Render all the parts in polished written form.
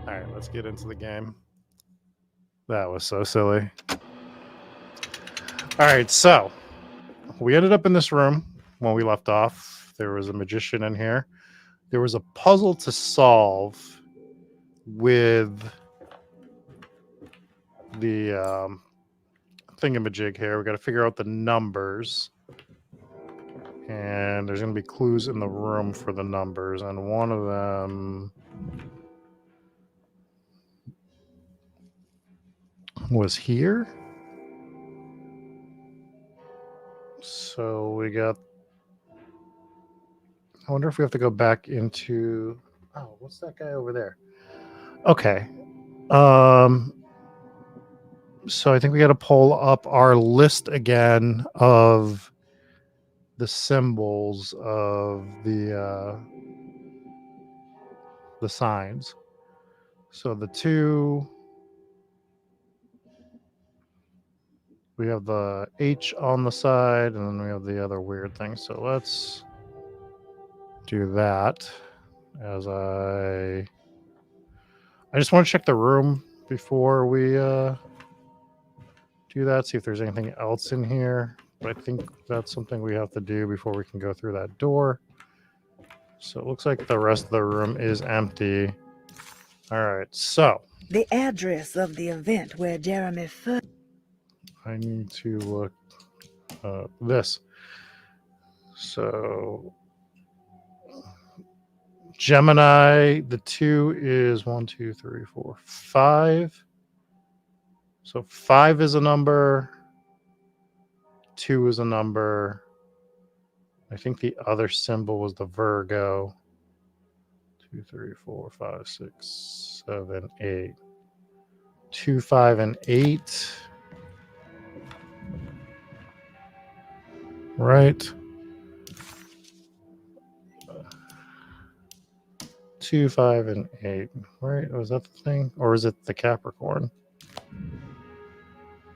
All right, let's get into the game. That was so silly. All right, so we ended up in this room when we left off. There was a magician in here. There was a puzzle to solve with the thingamajig here. We got to figure out the numbers. And there's going to be clues in the room for the numbers. And one of them was here. So we got... I wonder if we have to go back into... Oh, what's that guy over there? Okay. So I think we got to pull up our list again of the symbols of the signs. So the 2, we have the H on the side, and then we have the other weird thing. So let's do that. As I just want to check the room before we do that, see if there's anything else in here. But I think that's something we have to do before we can go through that door. So it looks like the rest of the room is empty. All right, so the address of the event where Jeremy first... I need to look up this. So Gemini, the 2 is 1, 2, 3, 4, 5. So 5 is a number. 2 is a number. I think the other symbol was the Virgo. 2, 3, 4, 5, 6, 7, 8. 2, 5, and 8. Right. 2, 5, and 8. Right? Was that the thing? Or is it the Capricorn?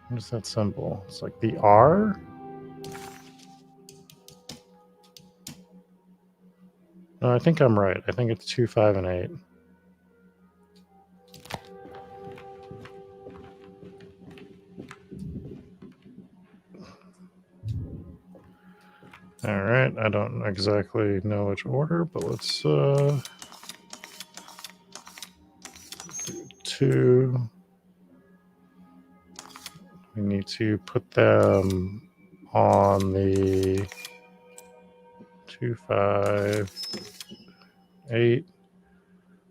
What is that symbol? It's like the R? No, I think I'm right. I think it's 2, 5, and 8. All right. I don't exactly know which order, but let's do 2. We need to put them on the 2, 5, 8.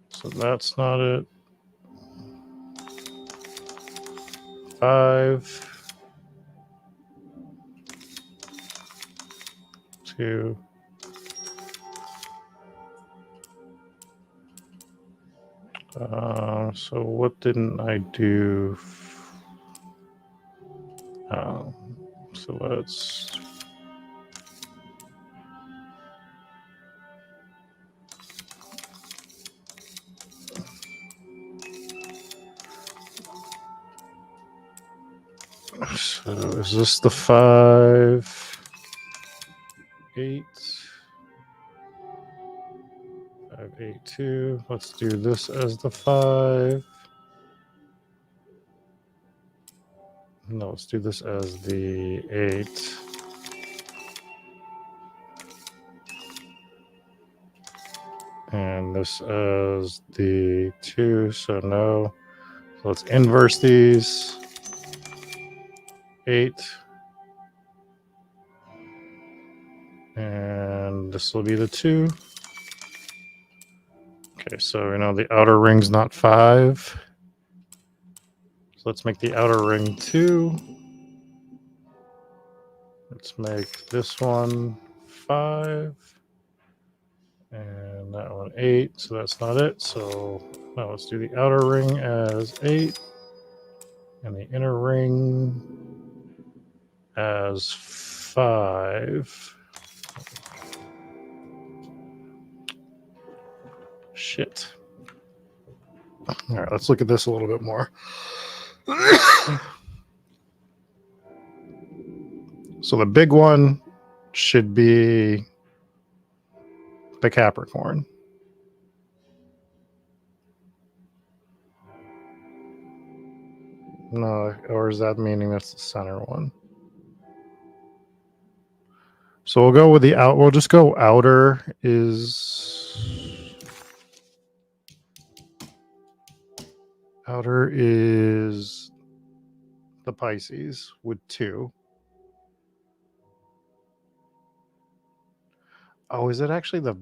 So that's not it. 5, 2. So what didn't I do? So let's... So is this the 5, 8, 5, 8, 2? Let's do this as the 5. No, let's do this as the 8. And this as the 2, so no. So let's inverse these. 8. And this will be the 2. Okay, so we know the outer ring's not 5. So let's make the outer ring 2. Let's make this one 5. And that one 8. So that's not it. So now let's do the outer ring as 8. And the inner ring as 5. Shit. All right, let's look at this a little bit more. So the big one should be the Capricorn. No, or is that meaning that's the center one? So we'll go with the out. We'll just go outer is. Outer is the Pisces with 2. Oh, is it actually the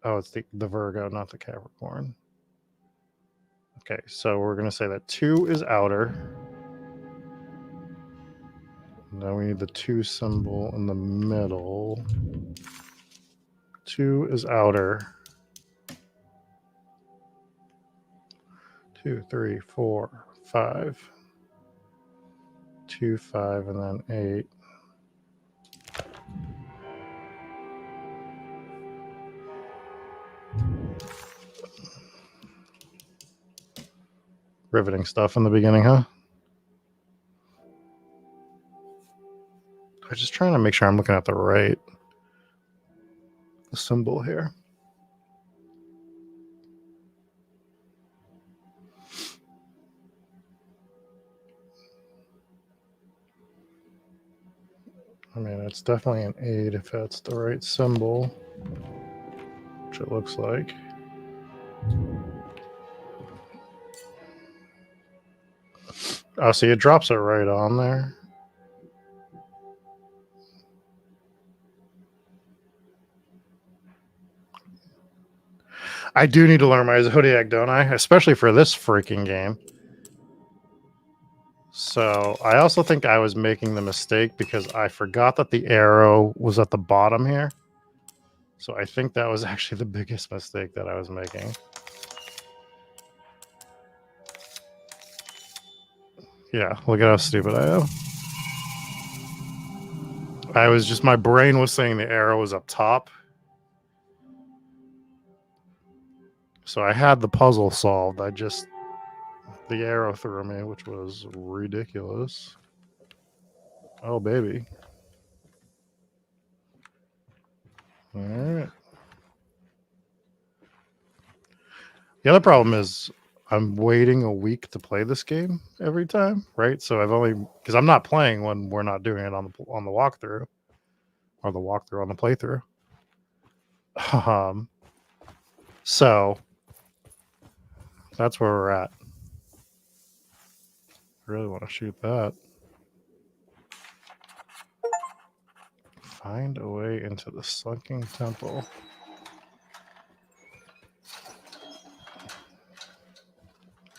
Oh, it's the Virgo, not the Capricorn. Okay, so we're going to say that 2 is outer. Now we need the 2 symbol in the middle. 2 is outer. 2, 3, 4, 5. 2, 5, and then 8. Riveting stuff in the beginning, huh? I'm just trying to make sure I'm looking at the right symbol here. I mean, it's definitely an 8 if that's the right symbol, which it looks like. Oh, see, it drops it right on there. I do need to learn my Zodiac, don't I? Especially for this freaking game. So I also think I was making the mistake because I forgot that the arrow was at the bottom here. So I think that was actually the biggest mistake that I was making. Yeah, look at how stupid I am. My brain was saying the arrow was up top. So I had the puzzle solved. The arrow threw me, which was ridiculous. Oh, baby. All right. The other problem is I'm waiting a week to play this game every time, right? So because I'm not playing when we're not doing it on the walkthrough or the walkthrough on the playthrough. So that's where we're at. I really want to shoot that. Find a way into the sunken temple.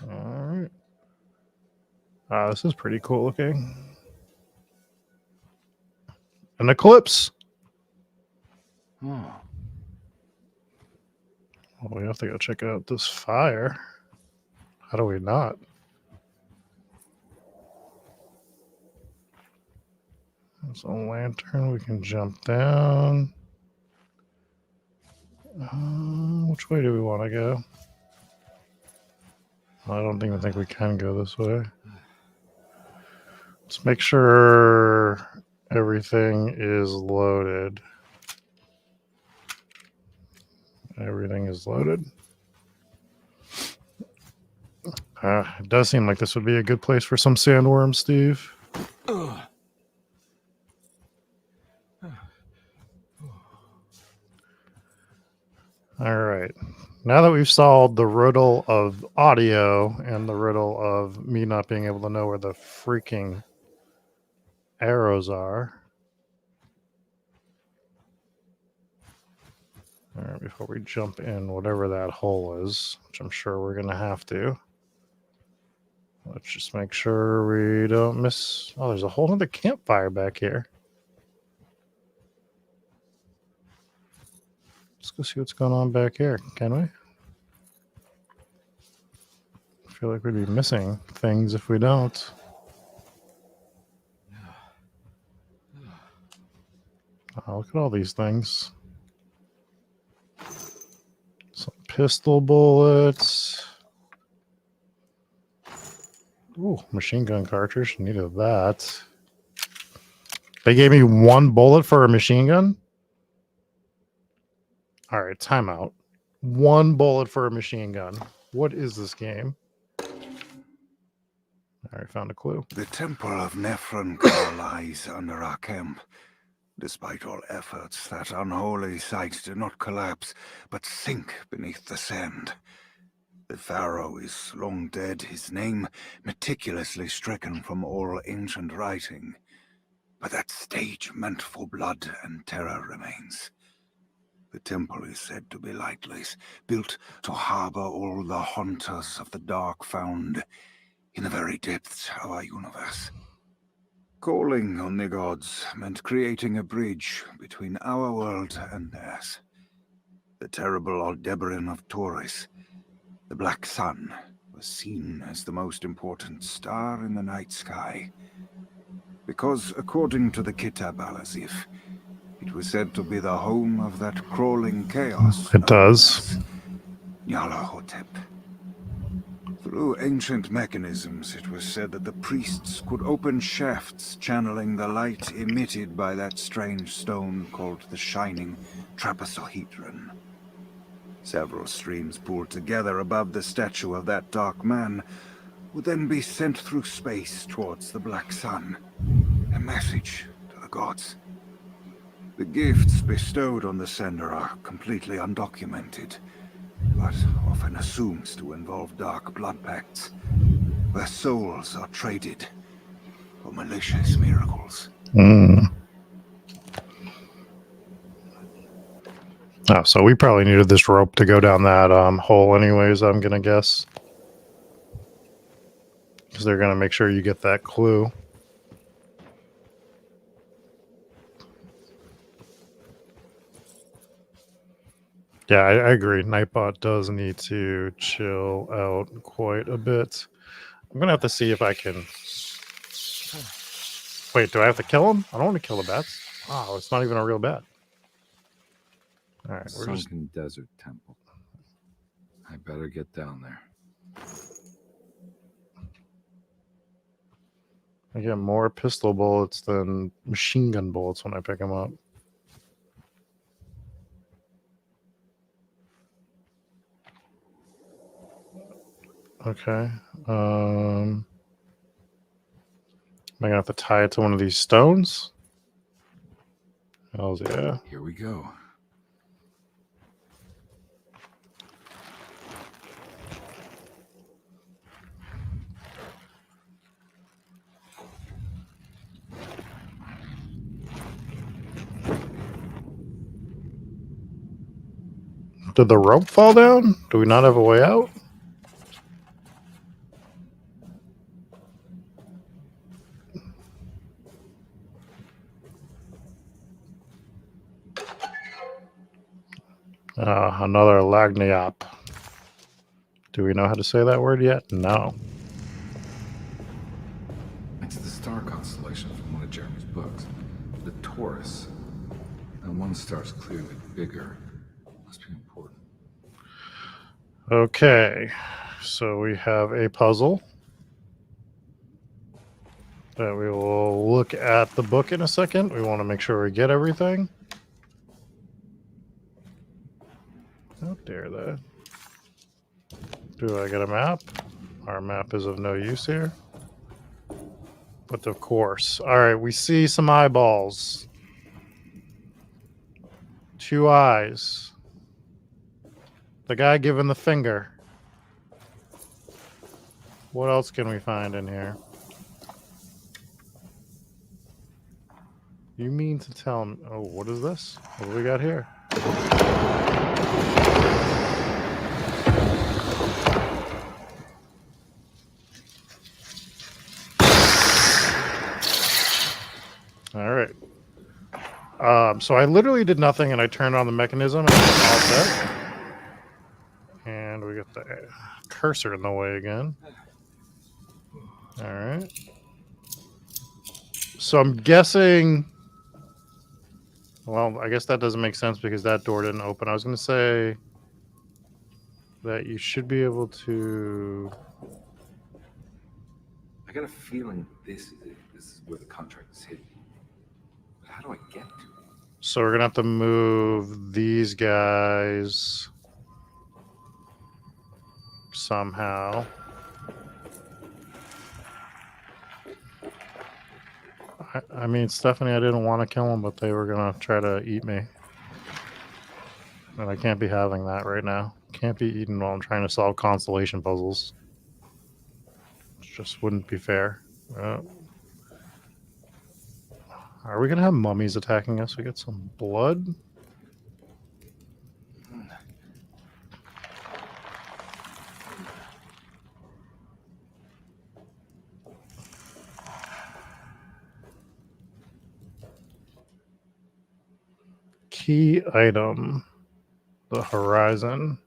All right. This is pretty cool looking. An eclipse. Well, we have to go check out this fire. How do we not? There's a lantern. We can jump down. Which way do we want to go? I don't even think we can go this way. Let's make sure everything is loaded. Everything is loaded. It does seem like this would be a good place for some sandworms, Steve. All right. Now that we've solved the riddle of audio and the riddle of me not being able to know where the freaking arrows are. All right, before we jump in whatever that hole is, which I'm sure we're going to have to. Let's just make sure we don't miss. Oh, there's a whole other campfire back here. Let's go see what's going on back here, can we? I feel like we'd be missing things if we don't. Oh, look at all these things. Some pistol bullets. Ooh, machine gun cartridge. Needed that. They gave me 1 bullet for a machine gun? All right, timeout. 1 bullet for a machine gun. What is this game? All right, found a clue. The Temple of Nephron lies under our camp. Despite all efforts, that unholy site did not collapse, but sink beneath the sand. The pharaoh is long dead, his name meticulously stricken from all ancient writing. But that stage meant for blood and terror remains. The temple is said to be lightless, built to harbor all the haunters of the dark found in the very depths of our universe. Calling on the gods meant creating a bridge between our world and theirs. The terrible Aldebaran of Taurus, the Black Sun, was seen as the most important star in the night sky. Because, according to the Kitab al-Azif, it was said to be the home of that crawling chaos. It does. Nyarlathotep. Through ancient mechanisms, it was said that the priests could open shafts channeling the light emitted by that strange stone called the Shining Trapezohedron. Several streams pooled together above the statue of that dark man would then be sent through space towards the Black Sun. A message to the gods. The gifts bestowed on the sender are completely undocumented, but often assumed to involve dark blood pacts, where souls are traded for malicious miracles. Oh, so we probably needed this rope to go down that hole anyways, I'm going to guess. Because they're going to make sure you get that clue. Yeah, I agree. Nightbot does need to chill out quite a bit. I'm going to have to see if I can... Wait, do I have to kill him? I don't want to kill the bats. Oh, it's not even a real bat. All right, we're just... Sunken Desert Temple. I better get down there. I get more pistol bullets than machine gun bullets when I pick them up. Okay. Am I gonna have to tie it to one of these stones? Hells yeah. Here we go. Did the rope fall down? Do we not have a way out? Another Lagniop. Do we know how to say that word yet? No. It's the star constellation from one of Jeremy's books. The Taurus. And one star's clearly bigger. Must be important. Okay. So we have a puzzle that we will look at the book in a second. We want to make sure we get everything. How dare that? Do I get a map? Our map is of no use here. But of course. All right, we see some eyeballs. 2 eyes. The guy giving the finger. What else can we find in here? You mean to tell me... Oh, what is this? What do we got here? All right. So I literally did nothing, and I turned on the mechanism, and it's all set. And we got the cursor in the way again. All right. So I'm guessing... Well, I guess that doesn't make sense because that door didn't open. I was going to say that you should be able to... I got a feeling this is it. This is where the contract is hidden. But how do I get to it? So we're going to have to move these guys somehow. I mean, Stephanie, I didn't want to kill them, but they were going to try to eat me. And I can't be having that right now. Can't be eaten while I'm trying to solve constellation puzzles. It just wouldn't be fair. Are we going to have mummies attacking us? We get some blood? Key item. The horizon.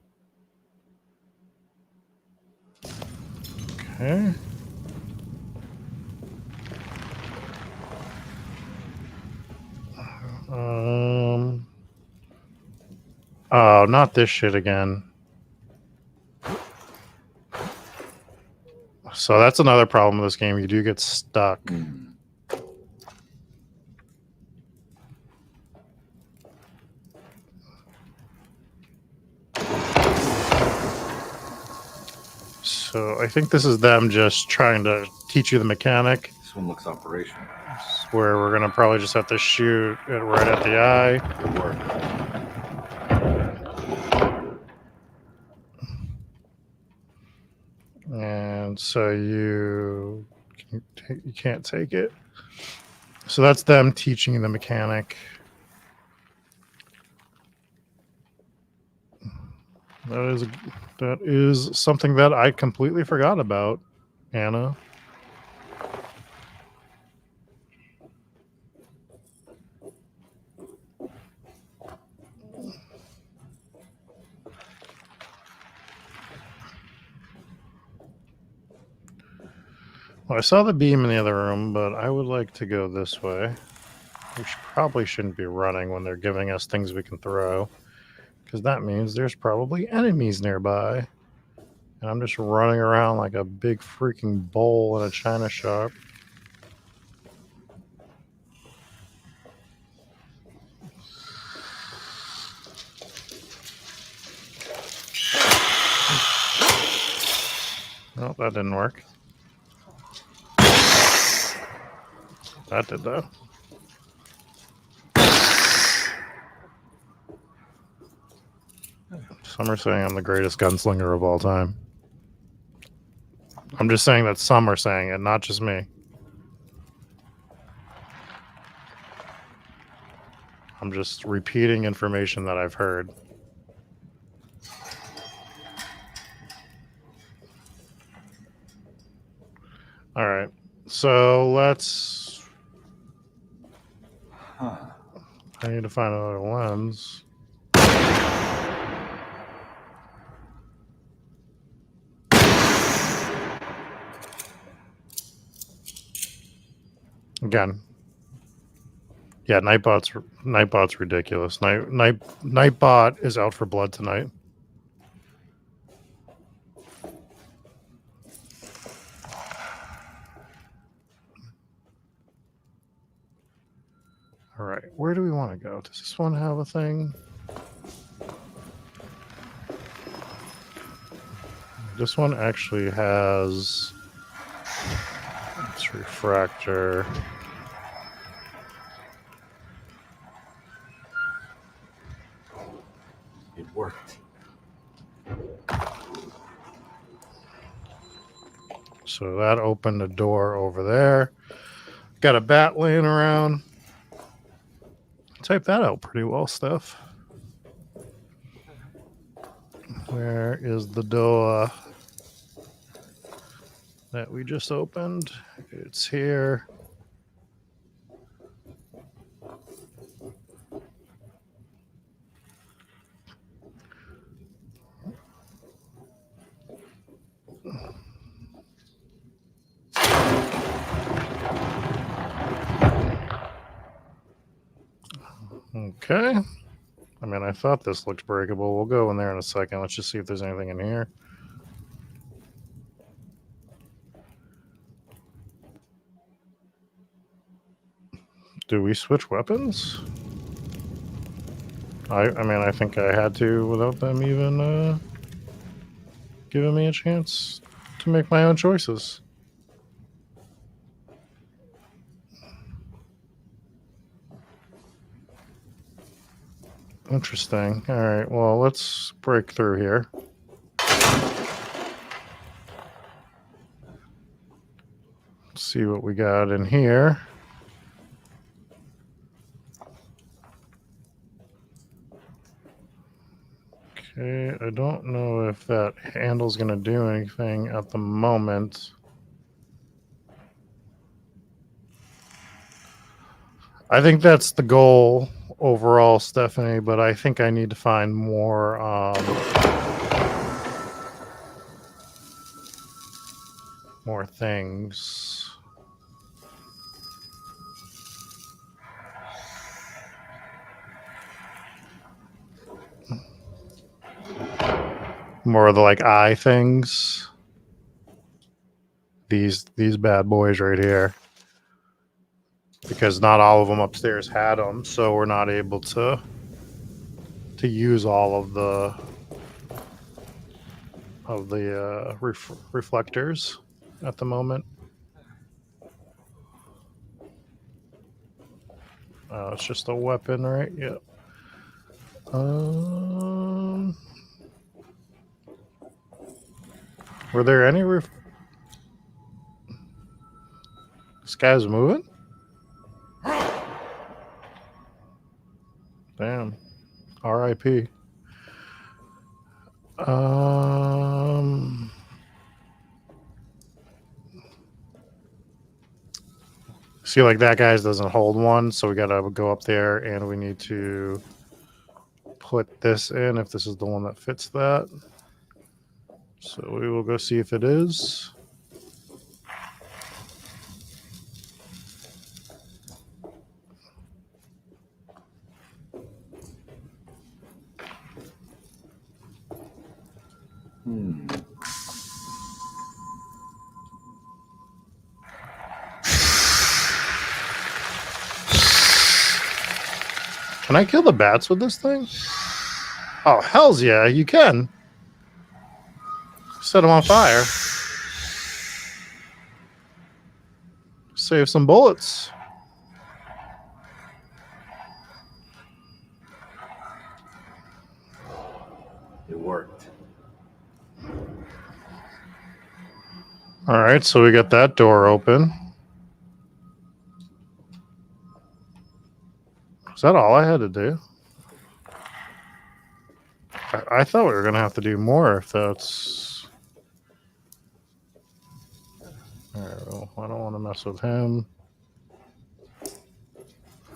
Okay. Oh, not this shit again. So that's another problem with this game. You do get stuck. So I think this is them just trying to teach you the mechanic. This one looks operational. Where we're going to probably just have to shoot it right at the eye. Good work. And so you can't take it. So that's them teaching you the mechanic. That is something that I completely forgot about, Anna. Well, I saw the beam in the other room, but I would like to go this way. We probably shouldn't be running when they're giving us things we can throw, because that means there's probably enemies nearby. And I'm just running around like a big freaking bowl in a china shop. No, that didn't work. That did though. Some are saying I'm the greatest gunslinger of all time. I'm just saying that some are saying it, not just me. I'm just repeating information that I've heard. All right. So let's... I need to find another lens. Again. Yeah, Nightbot's ridiculous. Nightbot is out for blood tonight. All right, where do we want to go? Does this one have a thing? This one actually has... It's refractor. It worked. So that opened a door over there. Got a bat laying around. Type that out pretty well, Steph. Where is the door that we just opened? It's here. Okay. I mean, I thought this looked breakable. We'll go in there in a second. Let's just see if there's anything in here. Do we switch weapons? I mean, I think I had to without them even giving me a chance to make my own choices. Interesting. All right. Well, let's break through here. Let's see what we got in here. Okay, I don't know if that handle's going to do anything at the moment. I think that's the goal overall, Stephanie, but I think I need to find more more things. More of the like eye things. These bad boys right here. Because not all of them upstairs had them, so we're not able to use all of the reflectors at the moment. It's just a weapon, right? Yep. Were there any This guy's moving? Damn. R.I.P. See, like that guy's doesn't hold one, so we gotta go up there and we need to put this in if this is the one that fits that. So we will go see if it is. Can I kill the bats with this thing? Oh, hells yeah, you can. Set them on fire. Save some bullets. It worked. All right, so we got that door open. Is that all I had to do? I thought we were going to have to do more if that's... All right, well, I don't want to mess with him.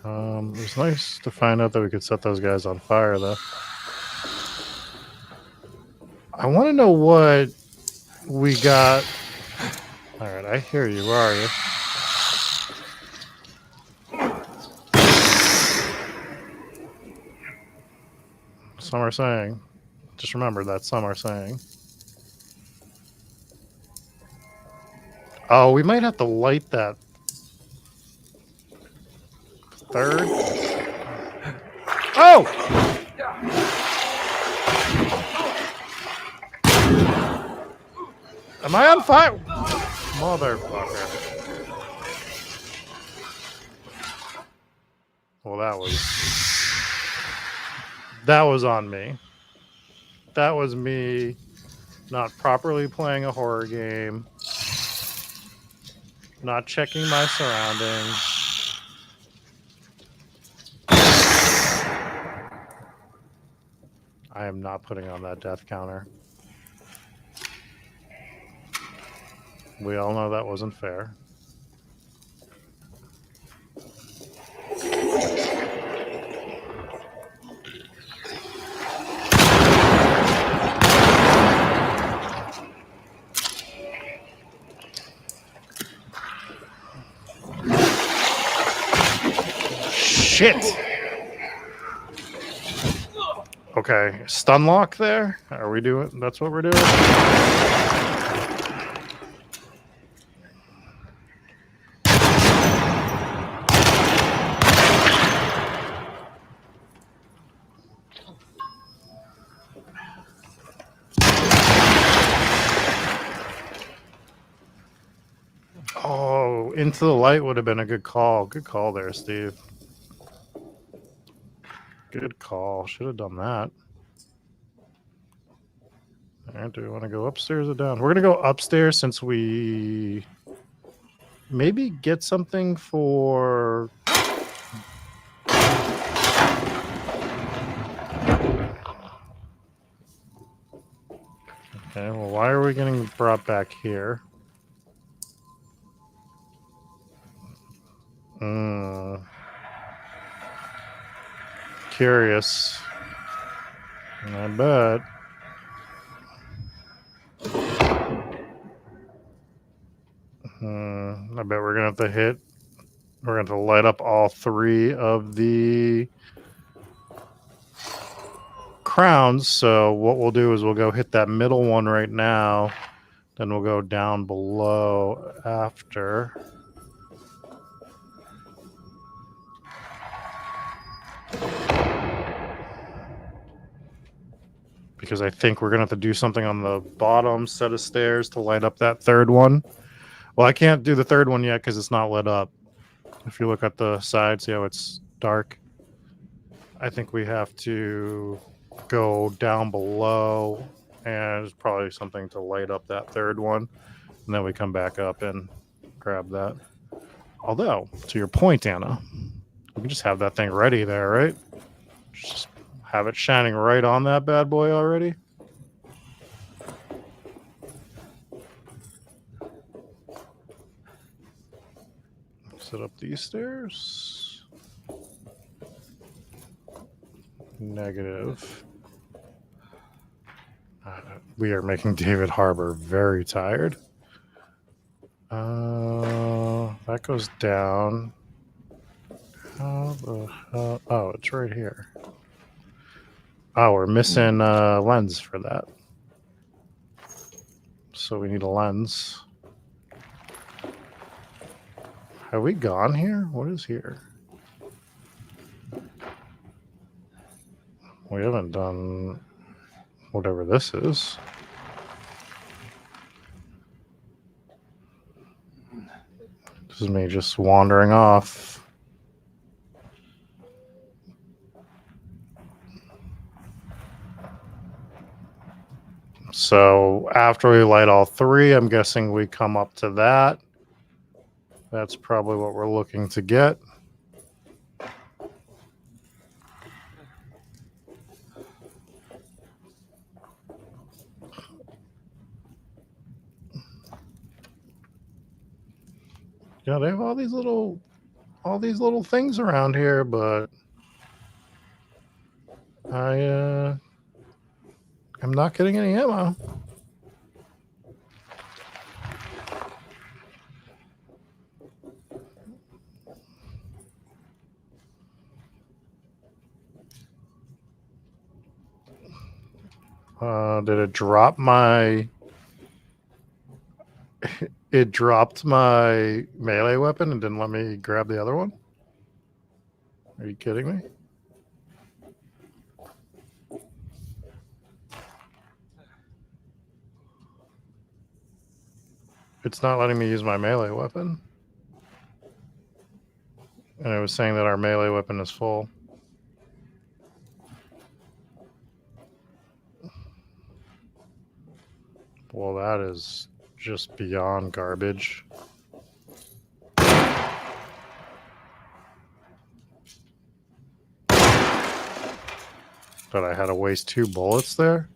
It was nice to find out that we could set those guys on fire, though. I want to know what we got. All right, I hear you. Where are you? Some are saying. Just remember that some are saying. Oh, we might have to light that third. Oh! Am I on fire? Motherfucker. Well, that was on me. That was me not properly playing a horror game, not checking my surroundings. I am not putting on that death counter. We all know that wasn't fair. Shit! Okay, stun lock there? Are we doing? That's what we're doing? Oh, into the light would have been a good call. Good call there, Steve. Good call. Should have done that. All right, do we want to go upstairs or down? We're going to go upstairs since we maybe get something for... Okay, well, why are we getting brought back here? Curious. I bet. I bet we're going to have to hit... We're going to light up all 3 of the crowns. So what we'll do is we'll go hit that middle one right now. Then we'll go down below after. Because I think we're going to have to do something on the bottom set of stairs to light up that 3rd one. Well, I can't do the 3rd one yet because it's not lit up. If you look at the side, see how it's dark? I think we have to go down below, and there's probably something to light up that 3rd one. And then we come back up and grab that. Although, to your point, Anna, we can just have that thing ready there, right? Just have it shining right on that bad boy already. Set up these stairs. Negative. We are making David Harbour very tired. That goes down. How the hell? Oh, it's right here. Oh, we're missing a lens for that. So we need a lens. Have we gone here? What is here? We haven't done whatever this is. This is me just wandering off. So after we light all 3, I'm guessing we come up to that. That's probably what we're looking to get. Yeah, they have all these little things around here, but I'm not getting any ammo. Did it drop my... It dropped my melee weapon and didn't let me grab the other one? Are you kidding me? It's not letting me use my melee weapon. And it was saying that our melee weapon is full. Well, that is just beyond garbage. But I had to waste 2 bullets there?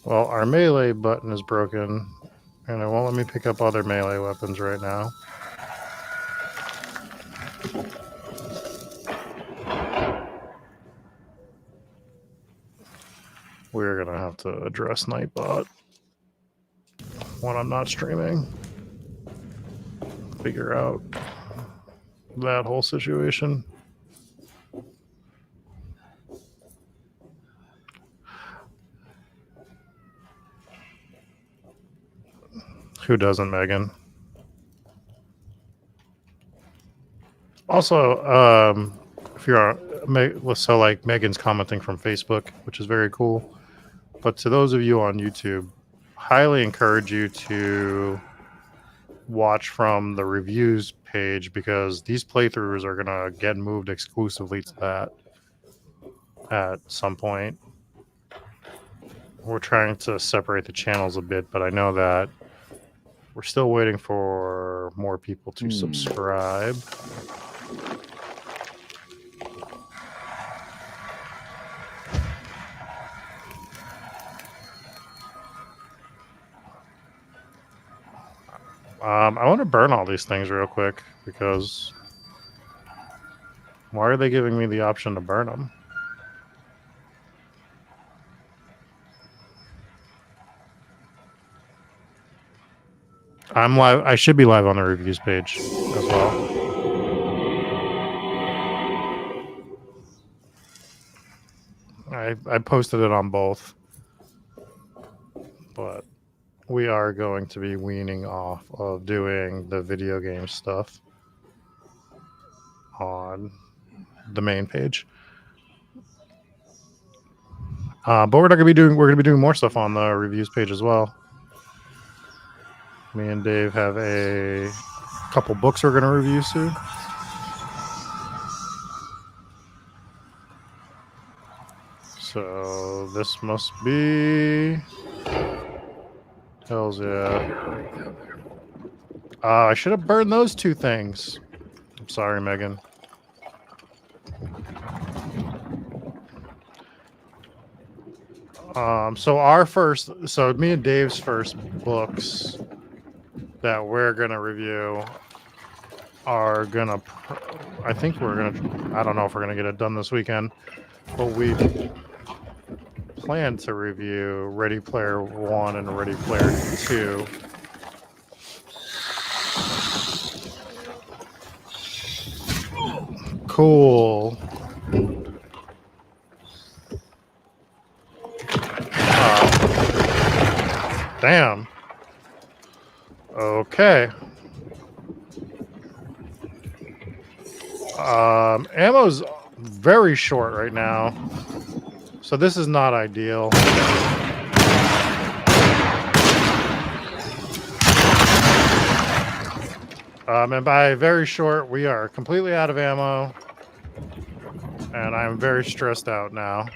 Well, our melee button is broken, and it won't let me pick up other melee weapons right now. we're gonna have to address Nightbot when I'm not streaming. Figure out that whole situation. Who doesn't, Megan? Also, if you're on, so like Megan's commenting from Facebook, which is very cool. But to those of you on YouTube, highly encourage you to watch from the reviews page, because these playthroughs are gonna get moved exclusively to that at some point. We're trying to separate the channels a bit, but I know that we're still waiting for more people to subscribe. I want to burn all these things real quick, because why are they giving me the option to burn them? I'm live. I should be live on the reviews page as well. I posted it on both, but we are going to be weaning off of doing the video game stuff on the main page. But we're going to be doing more stuff on the reviews page as well. Me and Dave have a couple books we're going to review soon. So this must be... Hells yeah. I should have burned those two things. I'm sorry, Megan. So me and Dave's first books that we're gonna review are gonna, I think we're gonna, I don't know if we're gonna get it done this weekend, but we plan to review Ready Player One and Ready Player Two. Cool. Damn. Okay. Ammo's very short right now, so this is not ideal. And by very short, we are completely out of ammo, and I'm very stressed out now.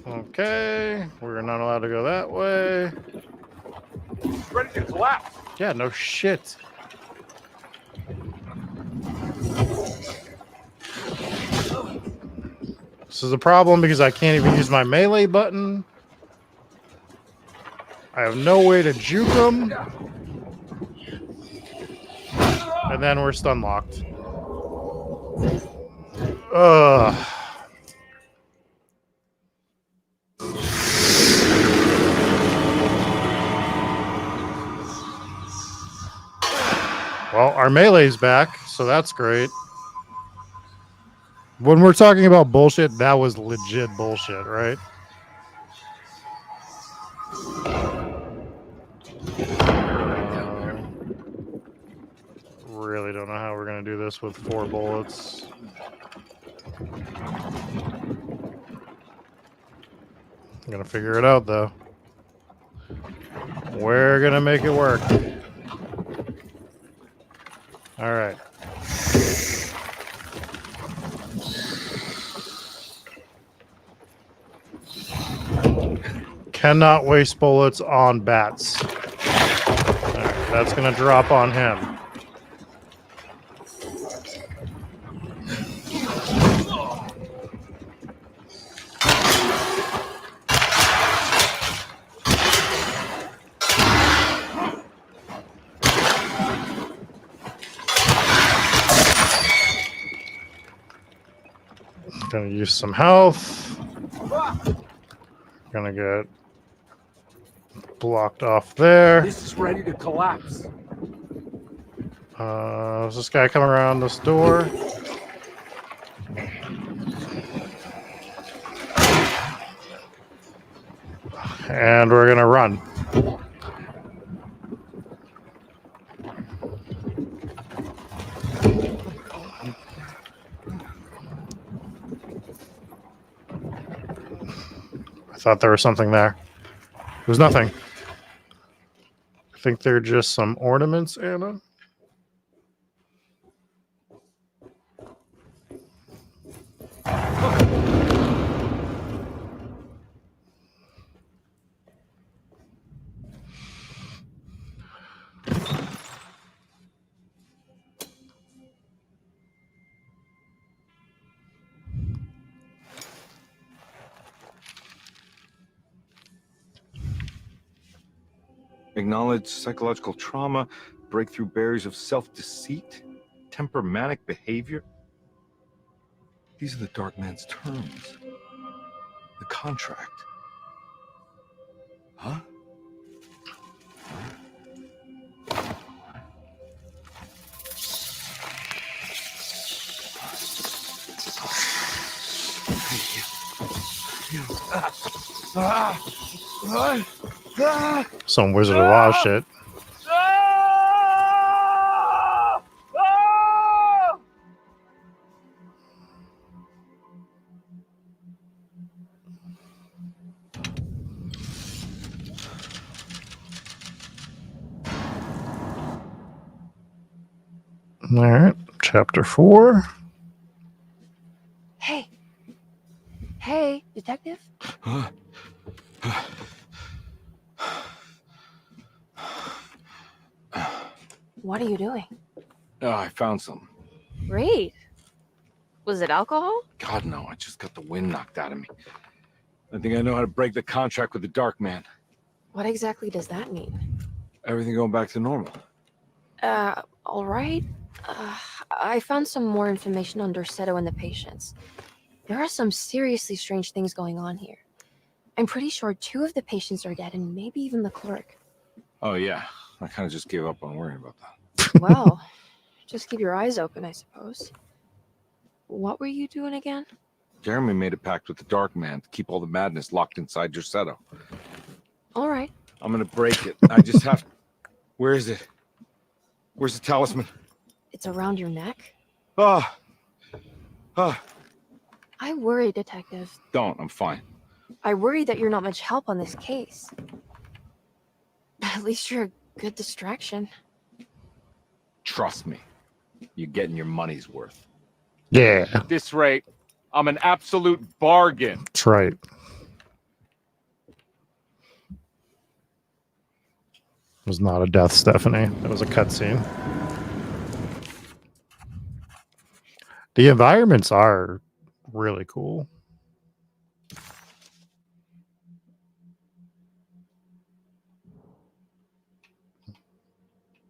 Okay, we're not allowed to go that way. Ready to collapse. Yeah, no shit. This is a problem because I can't even use my melee button. I have no way to juke them. And then we're stun locked. Ugh. Well, our melee's back, so that's great. When we're talking about bullshit, that was legit bullshit, right? Really don't know how we're going to do this with 4 bullets. I'm going to figure it out, though. We're going to make it work. All right. Cannot waste bullets on bats. All right, that's going to drop on him. Gonna use some health. Gonna get blocked off there. This is ready to collapse. Is this guy coming around this door? And we're gonna run. I thought there was something there. There was nothing. I think they're just some ornaments, Anna. Acknowledge psychological trauma, breakthrough barriers of self-deceit, temperamental behavior. These are the Dark Man's terms. The contract. Huh? Some Wizard of Oz shit. All right, chapter 4. Hey. Hey, detective? What are you doing? Oh, I found some. Great. Was it alcohol? God, no, I just got the wind knocked out of me. I think I know how to break the contract with the Dark Man. What exactly does that mean? Everything going back to normal. All right. I found some more information on Derceto and the patients. There are some seriously strange things going on here. I'm pretty sure 2 of the patients are dead and maybe even the clerk. Oh, yeah. I kind of just gave up on worrying about that. Well, just keep your eyes open, I suppose. What were you doing again? Jeremy made a pact with the Dark Man to keep all the madness locked inside Derceto. All right. I'm gonna break it. I just have... Where is it? Where's the talisman? It's around your neck? Ah! I worry, detective. Don't. I'm fine. I worry that you're not much help on this case. At least you're a good distraction. Trust me. You're getting your money's worth. Yeah, At this rate, I'm an absolute bargain. that's right. It was not a death, Stephanie. It was a cutscene. The environments are really cool.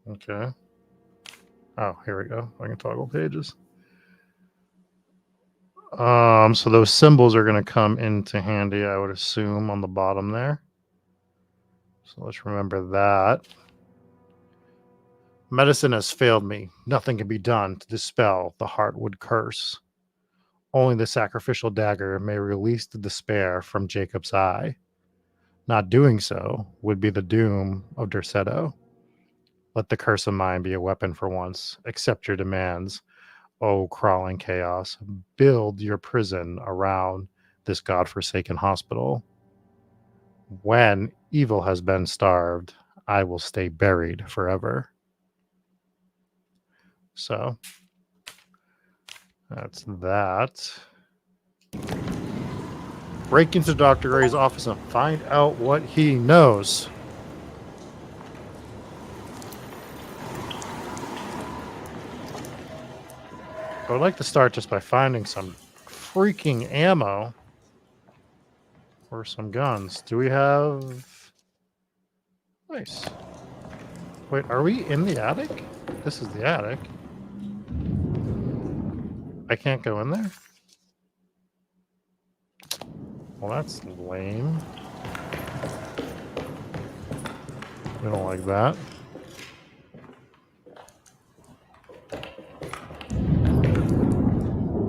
Okay. Oh, here we go. I can toggle pages. So those symbols are going to come into handy, I would assume, on the bottom there. So let's remember that. Medicine has failed me. Nothing can be done to dispel the Heartwood curse. Only the sacrificial dagger may release the despair from Jacob's eye. Not doing so would be the doom of Derceto. Let the curse of mine be a weapon for once. Accept your demands. O crawling chaos, build your prison around this godforsaken hospital. When evil has been starved, I will stay buried forever. So, that's that. Break into Dr. Gray's office and find out what he knows. I would like to start just by finding some freaking ammo or some guns. Do we have... Nice. Wait, are we in the attic? This is the attic. I can't go in there? Well, that's lame. We don't like that.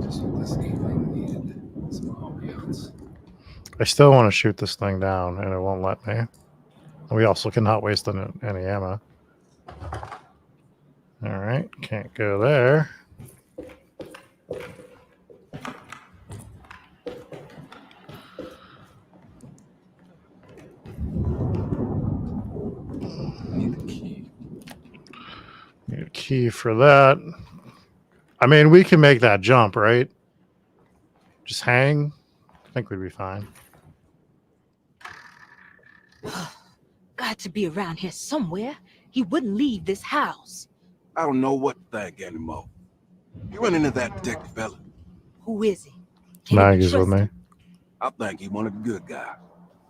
Just what this evening needed. Some ambiance. I still want to shoot this thing down, and it won't let me. We also cannot waste any ammo. All right, can't go there. I need the key. Need a key for that. I mean, we can make that jump, right? Just hang. I think we'd be fine. Got to be around here somewhere. He wouldn't leave this house. I don't know what to think anymore. You run into that detective fella. Who is he? Can we Maggie's with trust me. him? I think he one of the good guys.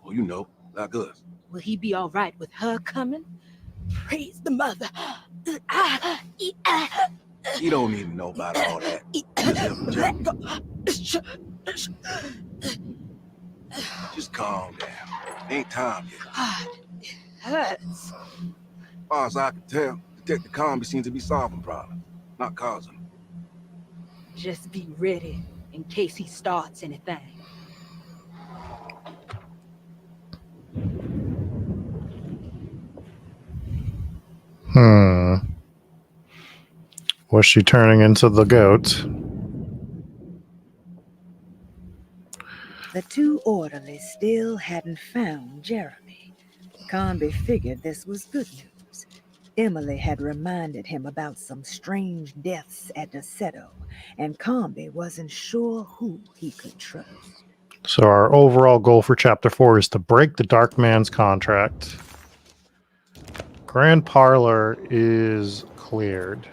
Well, you know, like us. Will he be all right with her coming? Praise the mother. He don't need to know about all that. Just help him jump. Just calm down. Ain't time yet. God, it hurts. As far as I can tell, Detective Comby seems to be solving problems, not causing them. Just be ready in case he starts anything. Was she turning into the goat? The two orderlies still hadn't found Jeremy. Comby figured this was good news. Emily had reminded him about some strange deaths at Deseto, and Comby wasn't sure who he could trust. So our overall goal for Chapter 4 is to break the Dark Man's contract. Grand Parlor is cleared.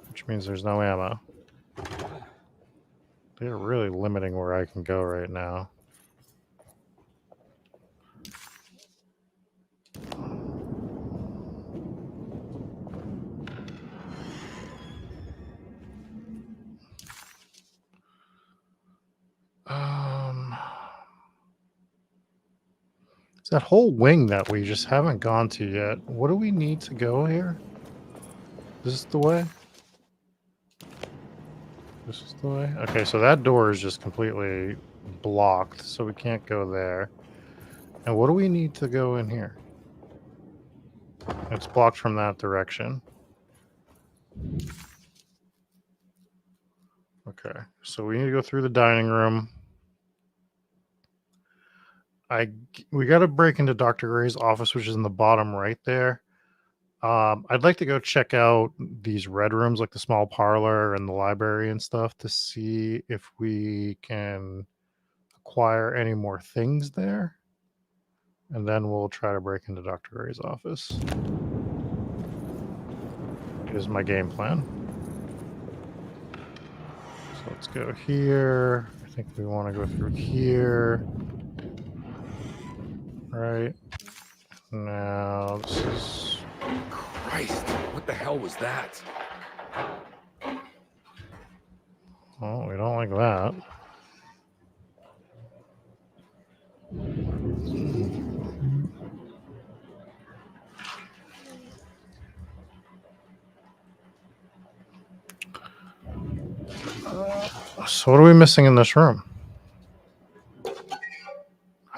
Which means there's no ammo. They're really limiting where I can go right now. It's that whole wing that we just haven't gone to yet. What do we need to go here? This is the way? This is the way? Okay, so that door is just completely blocked, so we can't go there. And what do we need to go in here? It's blocked from that direction. Okay, so we need to go through the dining room. We got to break into Dr. Gray's office, which is in the bottom right there. I'd like to go check out these red rooms, like the small parlor and the library and stuff, to see if we can acquire any more things there. And then we'll try to break into Dr. Gray's office. Here's my game plan. So let's go here. I think we want to go through here. Right. Now, this is... Christ, what the hell was that? Oh, we don't like that. So what are we missing in this room?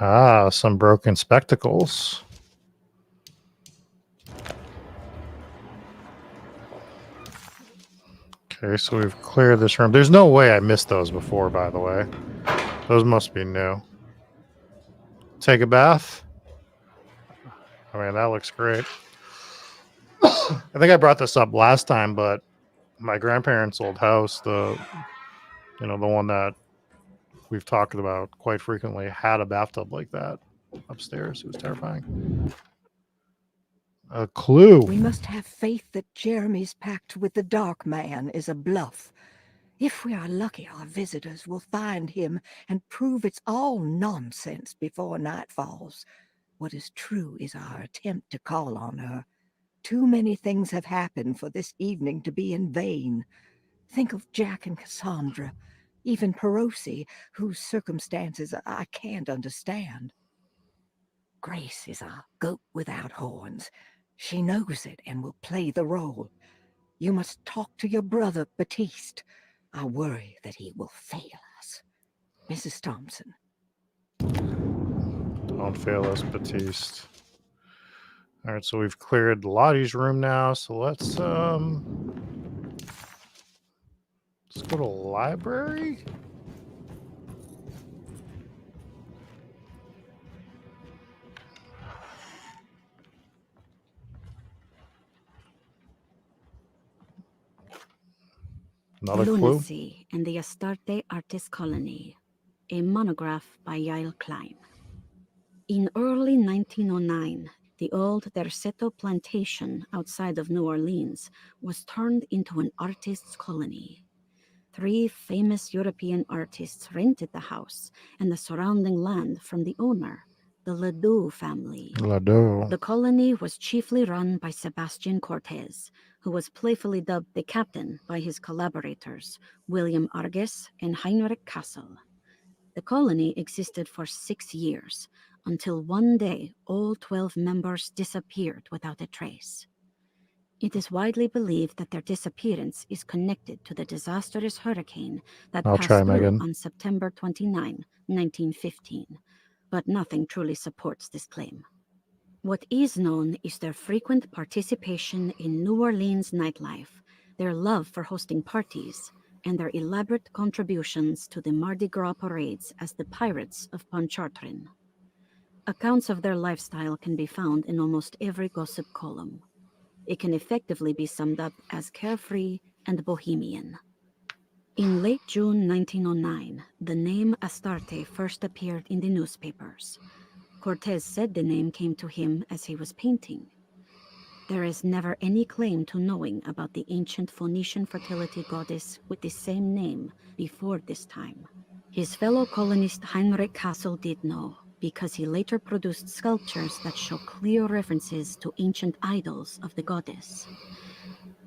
Ah, some broken spectacles. Okay, so we've cleared this room. There's no way I missed those before, by the way. Those must be new. Take a bath. I mean, that looks great. I think I brought this up last time, but my grandparents' old house, the one that we've talked about quite frequently, had a bathtub like that upstairs. It was terrifying. A clue. We must have faith that Jeremy's pact with the Dark Man is a bluff. If we are lucky, our visitors will find him and prove it's all nonsense before night falls. What is true is our attempt to call on her. Too many things have happened for this evening to be in vain. Think of Jack and Cassandra. even Perosi, whose circumstances I can't understand. Grace is a goat without horns. She knows it and will play the role. You must talk to your brother, Batiste. I worry that he will fail us. Mrs. Thompson. Don't fail us, Batiste. All right, so we've cleared Lottie's room now. So let's go to library. Another clue. Lunacy and the Astarte Artist Colony, a monograph by Yael Klein. In early 1909, the old Derceto plantation outside of New Orleans was turned into an artist's colony. 3 famous European artists rented the house and the surrounding land from the owner, the Ledoux family. Ledoux. The colony was chiefly run by Sebastian Cortez, who was playfully dubbed the captain by his collaborators, William Arges and Heinrich Kassel. The colony existed for 6 years, until one day all 12 members disappeared without a trace. It is widely believed that their disappearance is connected to the disastrous hurricane that passed through on September 29, 1915, but nothing truly supports this claim. What is known is their frequent participation in New Orleans nightlife, their love for hosting parties, and their elaborate contributions to the Mardi Gras parades as the Pirates of Pontchartrain. Accounts of their lifestyle can be found in almost every gossip column. It can effectively be summed up as carefree and bohemian. In late June 1909, the name Astarte first appeared in the newspapers. Cortez said the name came to him as he was painting. There is never any claim to knowing about the ancient Phoenician fertility goddess with the same name before this time. His fellow colonist Heinrich Kassel did know, because he later produced sculptures that show clear references to ancient idols of the goddess.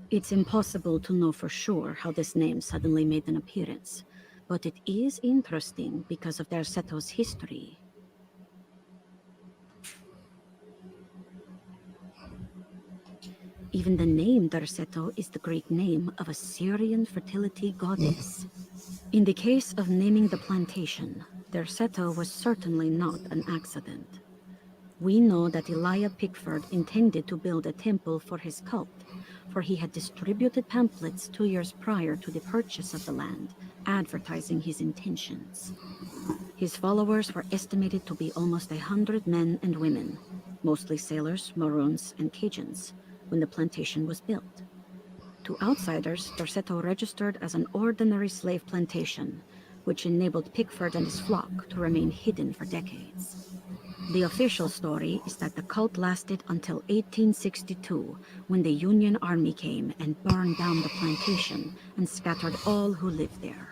It's impossible to know for sure how this name suddenly made an appearance, but it is interesting because of Derceto's history. Even the name Derceto is the Greek name of a Syrian fertility goddess. In the case of naming the plantation, Derceto was certainly not an accident. We know that Elijah Pickford intended to build a temple for his cult, for he had distributed pamphlets 2 years prior to the purchase of the land, advertising his intentions. His followers were estimated to be almost 100 men and women, mostly sailors, Maroons, and Cajuns, when the plantation was built. To outsiders, Derceto registered as an ordinary slave plantation, which enabled Pickford and his flock to remain hidden for decades. The official story is that the cult lasted until 1862, when the Union Army came and burned down the plantation and scattered all who lived there.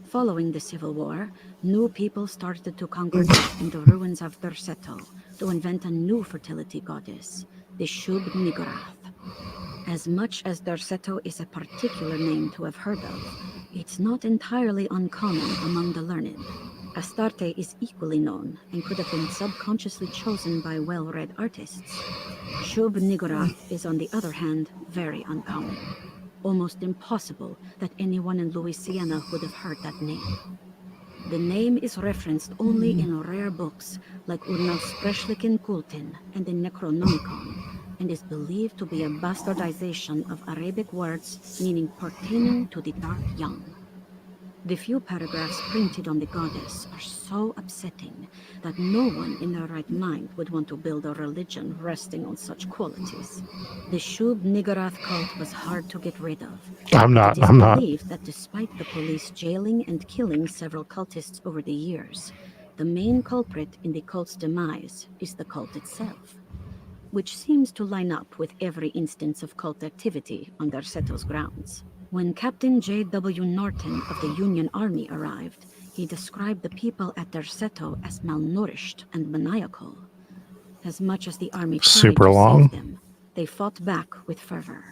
Following the Civil War, new people started to congregate in the ruins of Derceto to invent a new fertility goddess, the Shub-Niggurath. As much as Derceto is a particular name to have heard of, it's not entirely uncommon among the learned. Astarte is equally known and could have been subconsciously chosen by well-read artists. Shub-Niggurath is, on the other hand, very uncommon. Almost impossible that anyone in Louisiana would have heard that name. The name is referenced only in rare books like Urnal Sprechlichen Kulten and the Necronomicon, and is believed to be a bastardization of Arabic words meaning pertaining to the dark young. The few paragraphs printed on the goddess are so upsetting that no one in their right mind would want to build a religion resting on such qualities. The Shub-Niggurath cult was hard to get rid of. I'm not. It is believed that despite the police jailing and killing several cultists over the years, the main culprit in the cult's demise is the cult itself, which seems to line up with every instance of cult activity on Derceto's grounds. When Captain J.W. Norton of the Union Army arrived, he described the people at Derceto as malnourished and maniacal. As much as the army tried to save them, they fought back with fervor,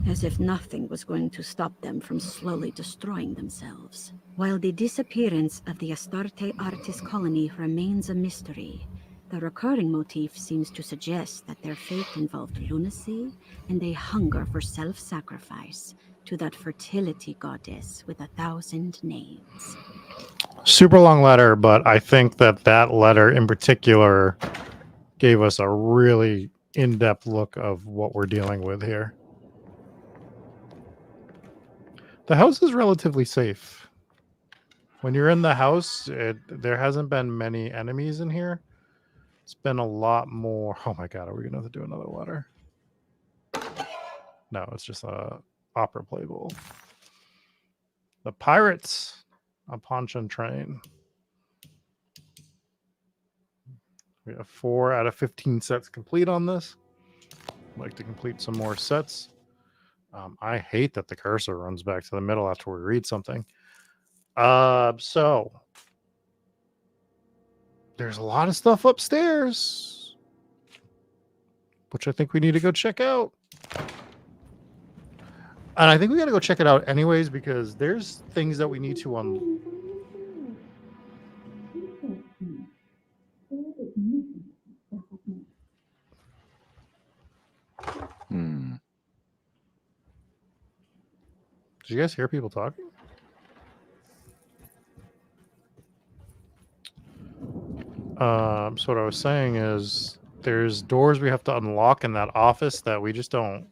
as if nothing was going to stop them from slowly destroying themselves. While the disappearance of the Astarte Artis colony remains a mystery, the recurring motif seems to suggest that their fate involved lunacy and a hunger for self-sacrifice to that fertility goddess with 1,000 names. Super long letter, but I think that letter in particular gave us a really in-depth look of what we're dealing with here. The house is relatively safe. When you're in the house, there hasn't been many enemies in here. It's been a lot more. Oh my god, are we gonna have to do another letter? No, it's just a opera playbill. The Pirates on Pontchartrain. We have 4 out of 15 sets complete on this. I'd like to complete some more sets. I hate that the cursor runs back to the middle after we read something. So there's a lot of stuff upstairs, which I think we need to go check out. And I think we got to go check it out anyways, because there's things that we need to Did you guys hear people talking? So what I was saying is there's doors we have to unlock in that office that we just don't.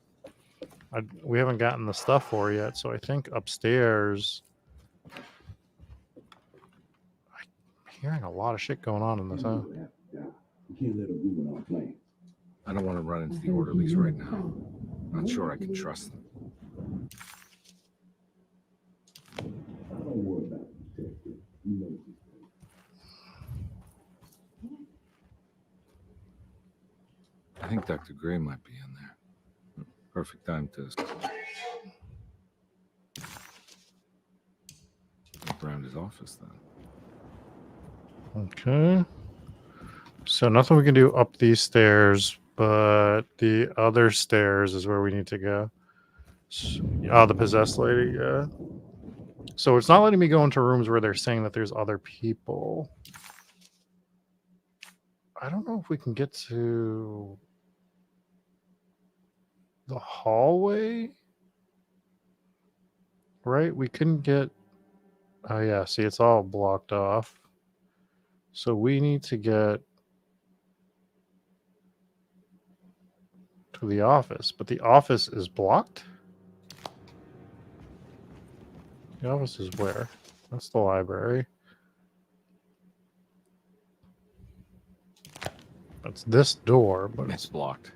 We haven't gotten the stuff for yet. So I think upstairs, I'm hearing a lot of shit going on in this house. I don't want to run into the orderlies right now. Not sure I can trust them. I think Dr. Gray might be in there. Perfect time to look around his office then. Okay. So nothing we can do up these stairs, but the other stairs is where we need to go. Oh, the possessed lady, yeah. So it's not letting me go into rooms where they're saying that there's other people. I don't know if we can get to the hallway. Right? We couldn't get... Oh, yeah. See, it's all blocked off. So we need to get to the office. But the office is blocked? The office is where? That's the library. That's this door, but It's blocked.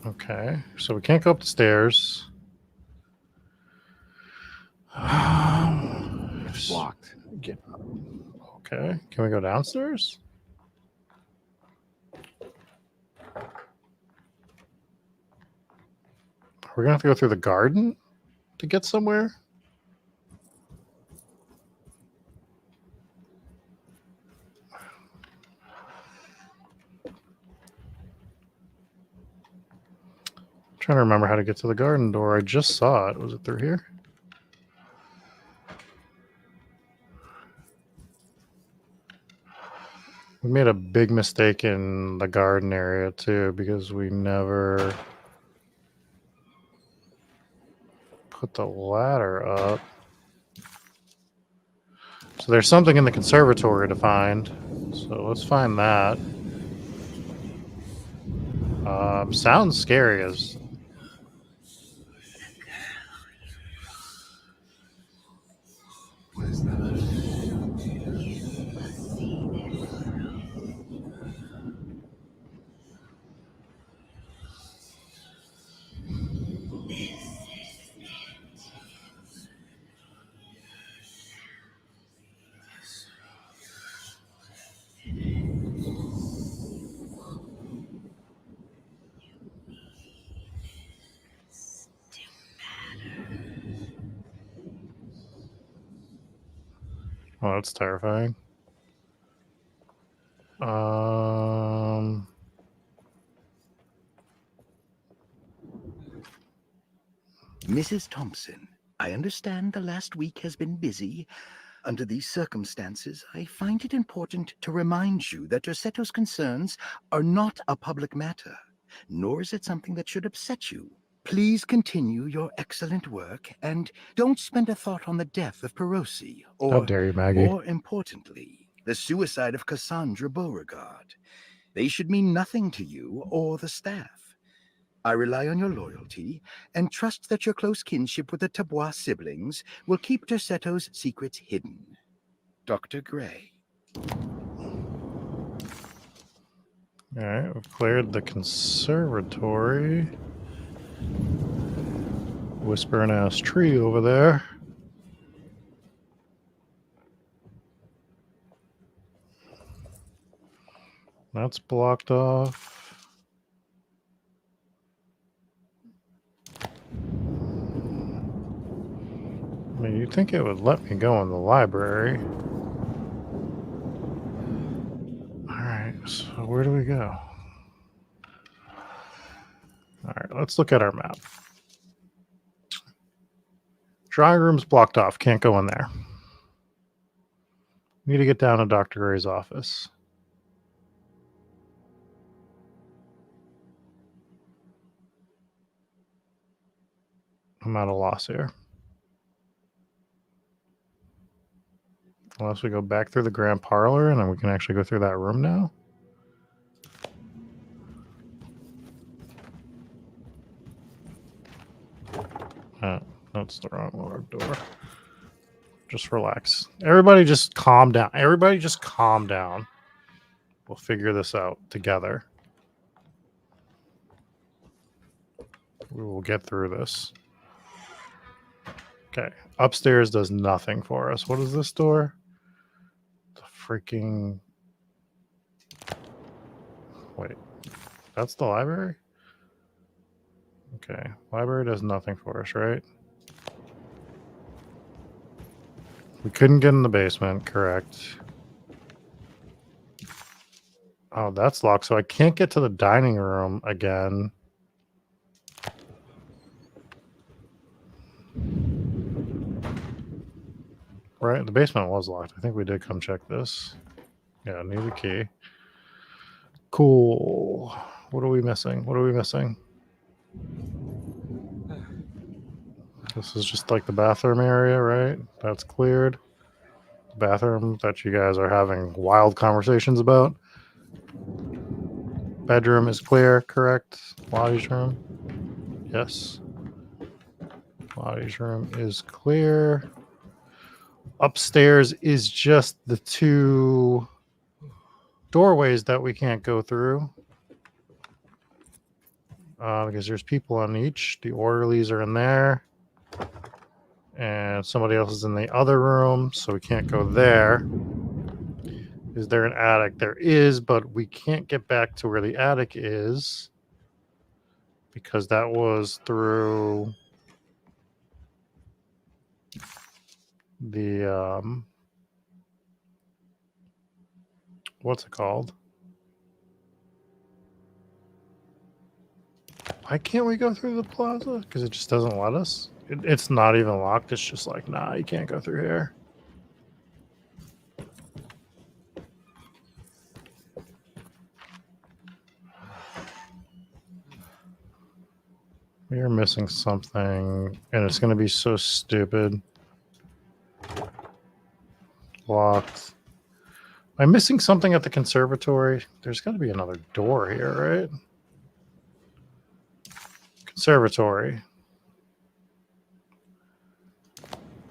Okay, so we can't go up the stairs. It's blocked. Okay, can we go downstairs? We're gonna have to go through the garden to get somewhere. Trying to remember how to get to the garden door. I just saw it. Was it through here? We made a big mistake in the garden area too, because we never put the ladder up. So there's something in the conservatory to find. So let's find that. Sounds scary as... What is that? Oh, that's terrifying. Mrs. Thompson, I understand the last week has been busy. Under these circumstances, I find it important to remind you that Derceto's concerns are not a public matter, nor is it something that should upset you. Please continue your excellent work, and don't spend a thought on the death of Perosi, How or, dare you, Maggie? more importantly, the suicide of Cassandra Beauregard. They should mean nothing to you or the staff. I rely on your loyalty and trust that your close kinship with the Tabois siblings will keep Derceto's secrets hidden. Dr. Gray. All right, we've cleared the conservatory. Whispering ass tree over there. That's blocked off. I mean, you'd think it would let me go in the library. Alright, so where do we go? Alright, let's look at our map. Drawing room's blocked off, can't go in there. Need to get down to Dr. Gray's office. I'm at a loss here. Unless we go back through the grand parlor and then we can actually go through that room now. That's the wrong locked door. Just relax. Everybody just calm down. Everybody just calm down. We'll figure this out together. We will get through this. Okay. Upstairs does nothing for us. What is this door? The freaking... Wait. That's the library? Okay. Library does nothing for us, right? We couldn't get in the basement, correct. Oh, that's locked, so I can't get to the dining room again. Right, the basement was locked. I think we did come check this. Yeah, need the key. Cool. What are we missing? What are we missing? This is just like the bathroom area, right? That's cleared. The bathroom that you guys are having wild conversations about. Bedroom is clear, correct? Lottie's room. Yes. Lottie's room is clear. Upstairs is just the two doorways that we can't go through. Because there's people on each. The orderlies are in there. And somebody else is in the other room, so we can't go there. Is there an attic? There is, but we can't get back to where the attic is because that was through the what's it called? Why can't we go through the plaza? Because it just doesn't let us. It's not even locked. It's just like, nah, you can't go through here. We are missing something, and it's going to be so stupid. Locked. Am I missing something at the conservatory? There's got to be another door here, right? Conservatory.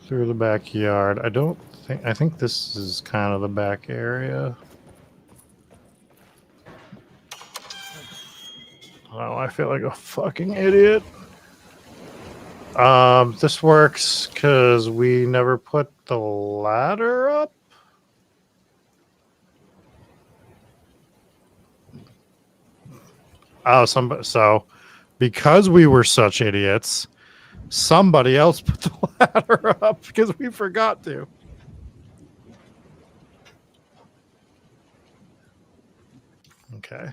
Through the backyard. I think this is kind of the back area. Oh, I feel like a fucking idiot. This works because we never put the ladder up. Oh, so because we were such idiots, somebody else put the ladder up because we forgot to. Okay.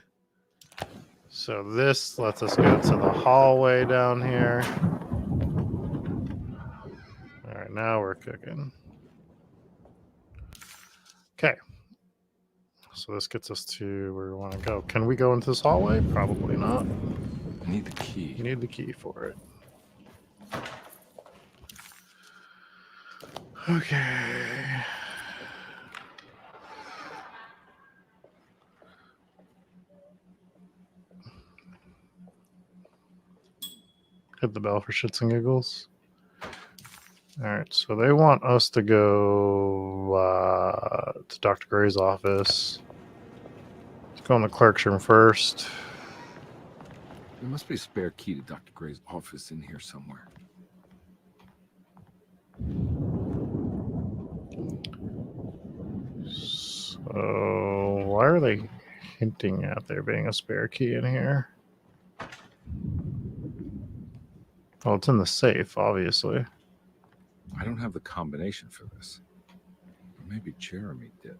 So this lets us go to the hallway down here. now we're cooking. Okay. So this gets us to where we want to go. Can we go into this hallway? Probably not. I need the key. You need the key for it. Okay. Hit the bell for shits and giggles. All right, so they want us to go to Dr. Gray's office. Let's go in the clerk's room first. There must be a spare key to Dr. Gray's office in here somewhere. So why are they hinting at there being a spare key in here? Oh, it's in the safe, obviously. I don't have the combination for this. Or maybe Jeremy did.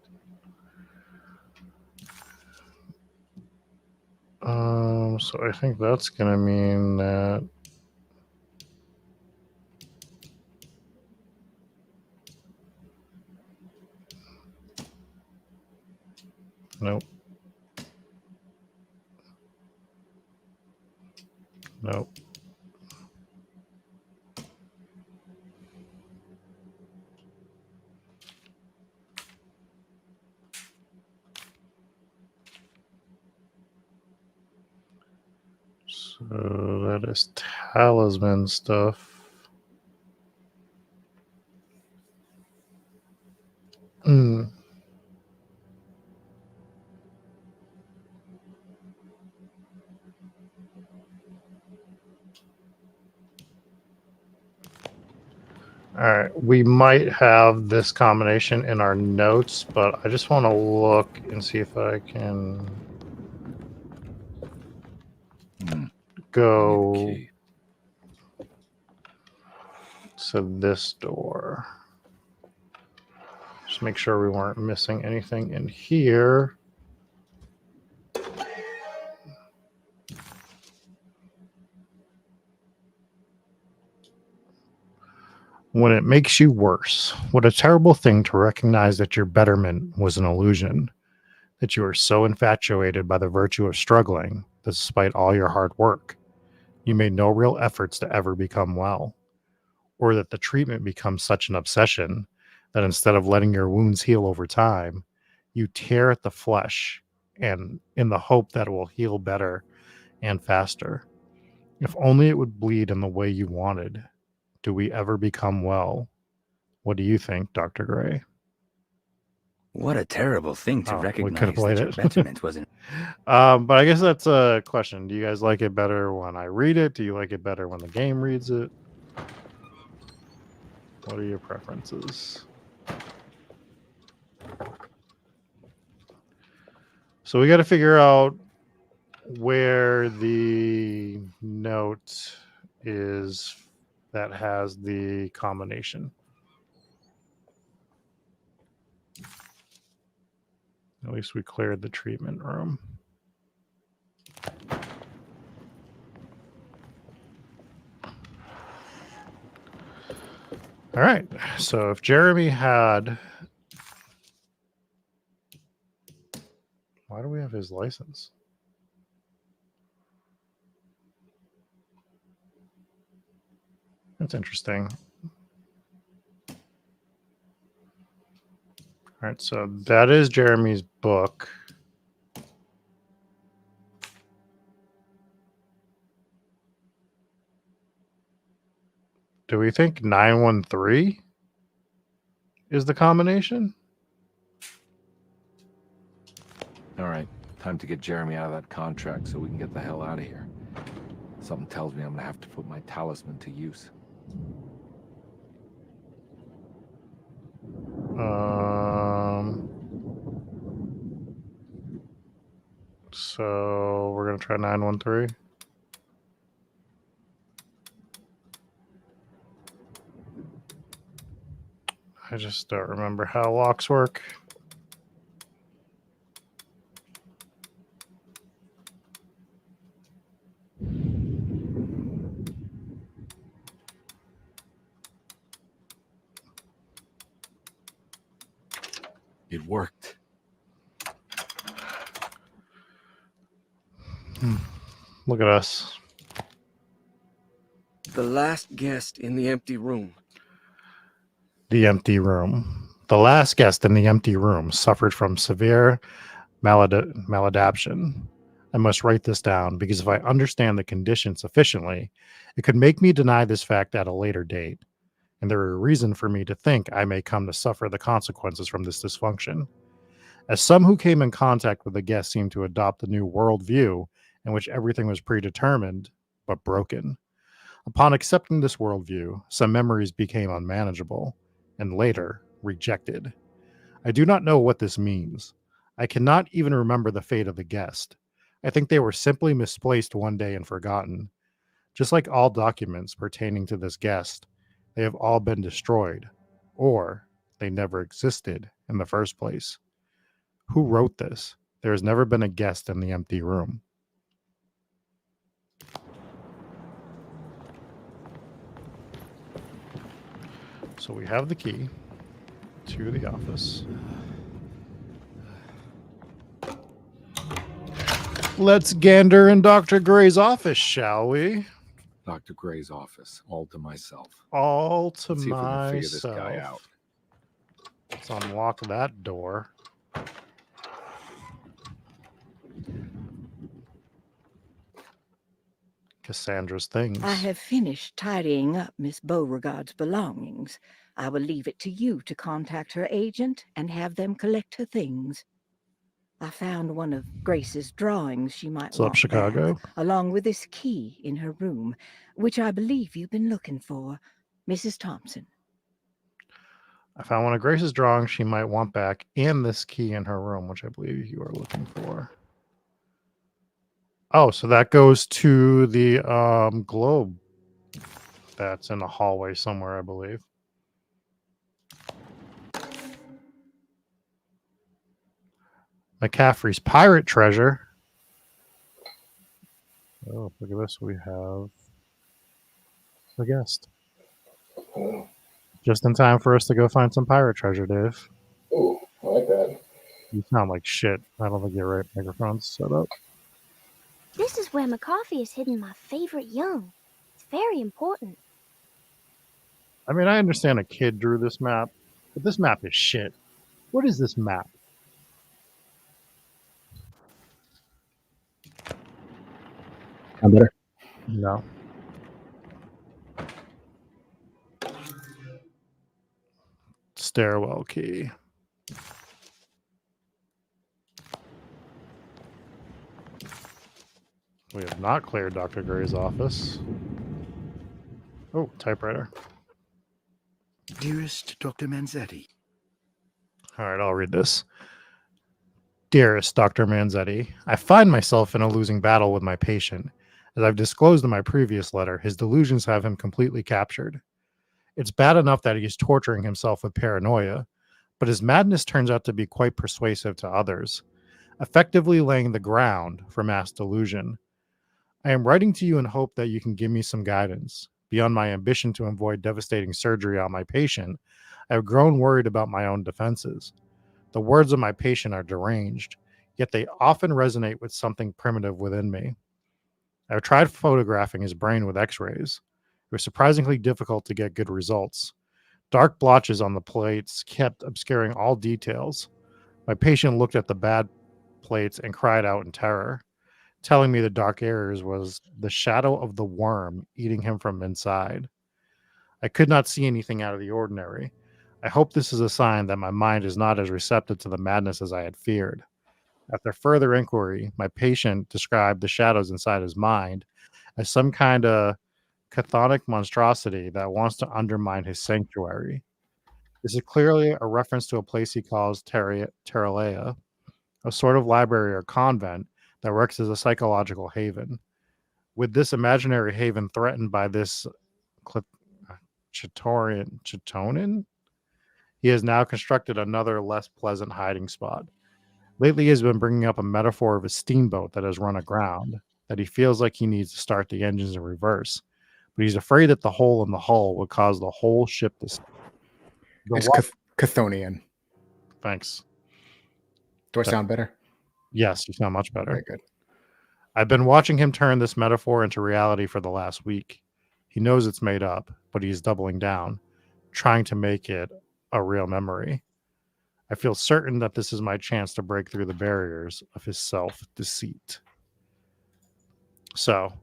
So I think that's gonna mean that nope. Nope. So that is talisman stuff. Hmm. All right, we might have this combination in our notes, but I just want to look and see if I can go to this door. Just make sure we weren't missing anything in here. When it makes you worse, what a terrible thing to recognize that your betterment was an illusion, that you are so infatuated by the virtue of struggling that despite all your hard work, you made no real efforts to ever become well, or that the treatment becomes such an obsession that instead of letting your wounds heal over time, you tear at the flesh and in the hope that it will heal better and faster. If only it would bleed in the way you wanted. Do we ever become well? What do you think, Dr. Gray? What a terrible thing to We could recognize have played that your it. betterment wasn't. But I guess that's a question. Do you guys like it better when I read it? Do you like it better when the game reads it? What are your preferences? So we got to figure out where the note is that has the combination. At least we cleared the treatment room. All right. So if Jeremy had... Why do we have his license? That's interesting. All right, so that is Jeremy's book. Do we think 913 is the combination? All right, time to get Jeremy out of that contract so we can get the hell out of here. Something tells me I'm gonna have to put my talisman to use. So we're gonna try 913. I just don't remember how locks work. It worked. Look at us. The last guest in the empty room. The empty room. The last guest in the empty room suffered from severe maladaptation. I must write this down because if I understand the condition sufficiently, it could make me deny this fact at a later date. And there are reason for me to think I may come to suffer the consequences from this dysfunction. As some who came in contact with the guest seemed to adopt a new worldview in which everything was predetermined but broken. Upon accepting this worldview, some memories became unmanageable and later rejected. I do not know what this means. I cannot even remember the fate of the guest. I think they were simply misplaced one day and forgotten. Just like all documents pertaining to this guest, they have all been destroyed, or they never existed in the first place. Who wrote this? There has never been a guest in the empty room. So we have the key to the office. Let's gander in Dr. Gray's office, shall we? Dr. Gray's office, all to myself. All to Let's see if we can figure this myself. guy out. Let's unlock that door. Cassandra's things. I have finished tidying up Miss Beauregard's belongings. I will leave it to you to contact her agent and have them collect her things. I found one of Grace's drawings she might What's up, want Chicago? back, along with this key in her room, which I believe you've been looking for, Mrs. Thompson. I found one of Grace's drawings she might want back and this key in her room, which I believe you are looking for. Oh, so that goes to the globe that's in the hallway somewhere, I believe. McCaffrey's pirate treasure. Oh, look at this. We have a guest. Just in time for us to go find some pirate treasure, Dave. Ooh, I like that. You sound like shit. I don't think your right microphone's set up. This is where McCarthy has hidden my favorite young. It's very important. I mean, I understand a kid drew this map, but this map is shit. What is this map? Sound better? No. Stairwell key. We have not cleared Dr. Gray's office. Oh, typewriter. Dearest Dr. Manzetti. All right, I'll read this. Dearest Dr. Manzetti, I find myself in a losing battle with my patient. As I've disclosed in my previous letter, his delusions have him completely captured. It's bad enough that he is torturing himself with paranoia, but his madness turns out to be quite persuasive to others, effectively laying the ground for mass delusion. I am writing to you in hope that you can give me some guidance. Beyond my ambition to avoid devastating surgery on my patient, I have grown worried about my own defenses. The words of my patient are deranged, yet they often resonate with something primitive within me. I have tried photographing his brain with x-rays. It was surprisingly difficult to get good results. Dark blotches on the plates kept obscuring all details. My patient looked at the bad plates and cried out in terror, telling me the dark areas was the shadow of the worm eating him from inside. I could not see anything out of the ordinary. I hope this is a sign that my mind is not as receptive to the madness as I had feared. After further inquiry, my patient described the shadows inside his mind as some kind of chthonic monstrosity that wants to undermine his sanctuary. This is clearly a reference to a place he calls Terralea, a sort of library or convent that works as a psychological haven. With this imaginary haven threatened by this Chitonin, he has now constructed another less pleasant hiding spot. Lately, he has been bringing up a metaphor of a steamboat that has run aground, that he feels like he needs to start the engines in reverse. But he's afraid that the hole in the hull would cause the whole ship to sink. It's Chthonian. Thanks. Do I sound better? Yes, you sound much better. Okay, good. I've been watching him turn this metaphor into reality for the last week. He knows it's made up, but he's doubling down, trying to make it a real memory. I feel certain that this is my chance to break through the barriers of his self-deceit. So,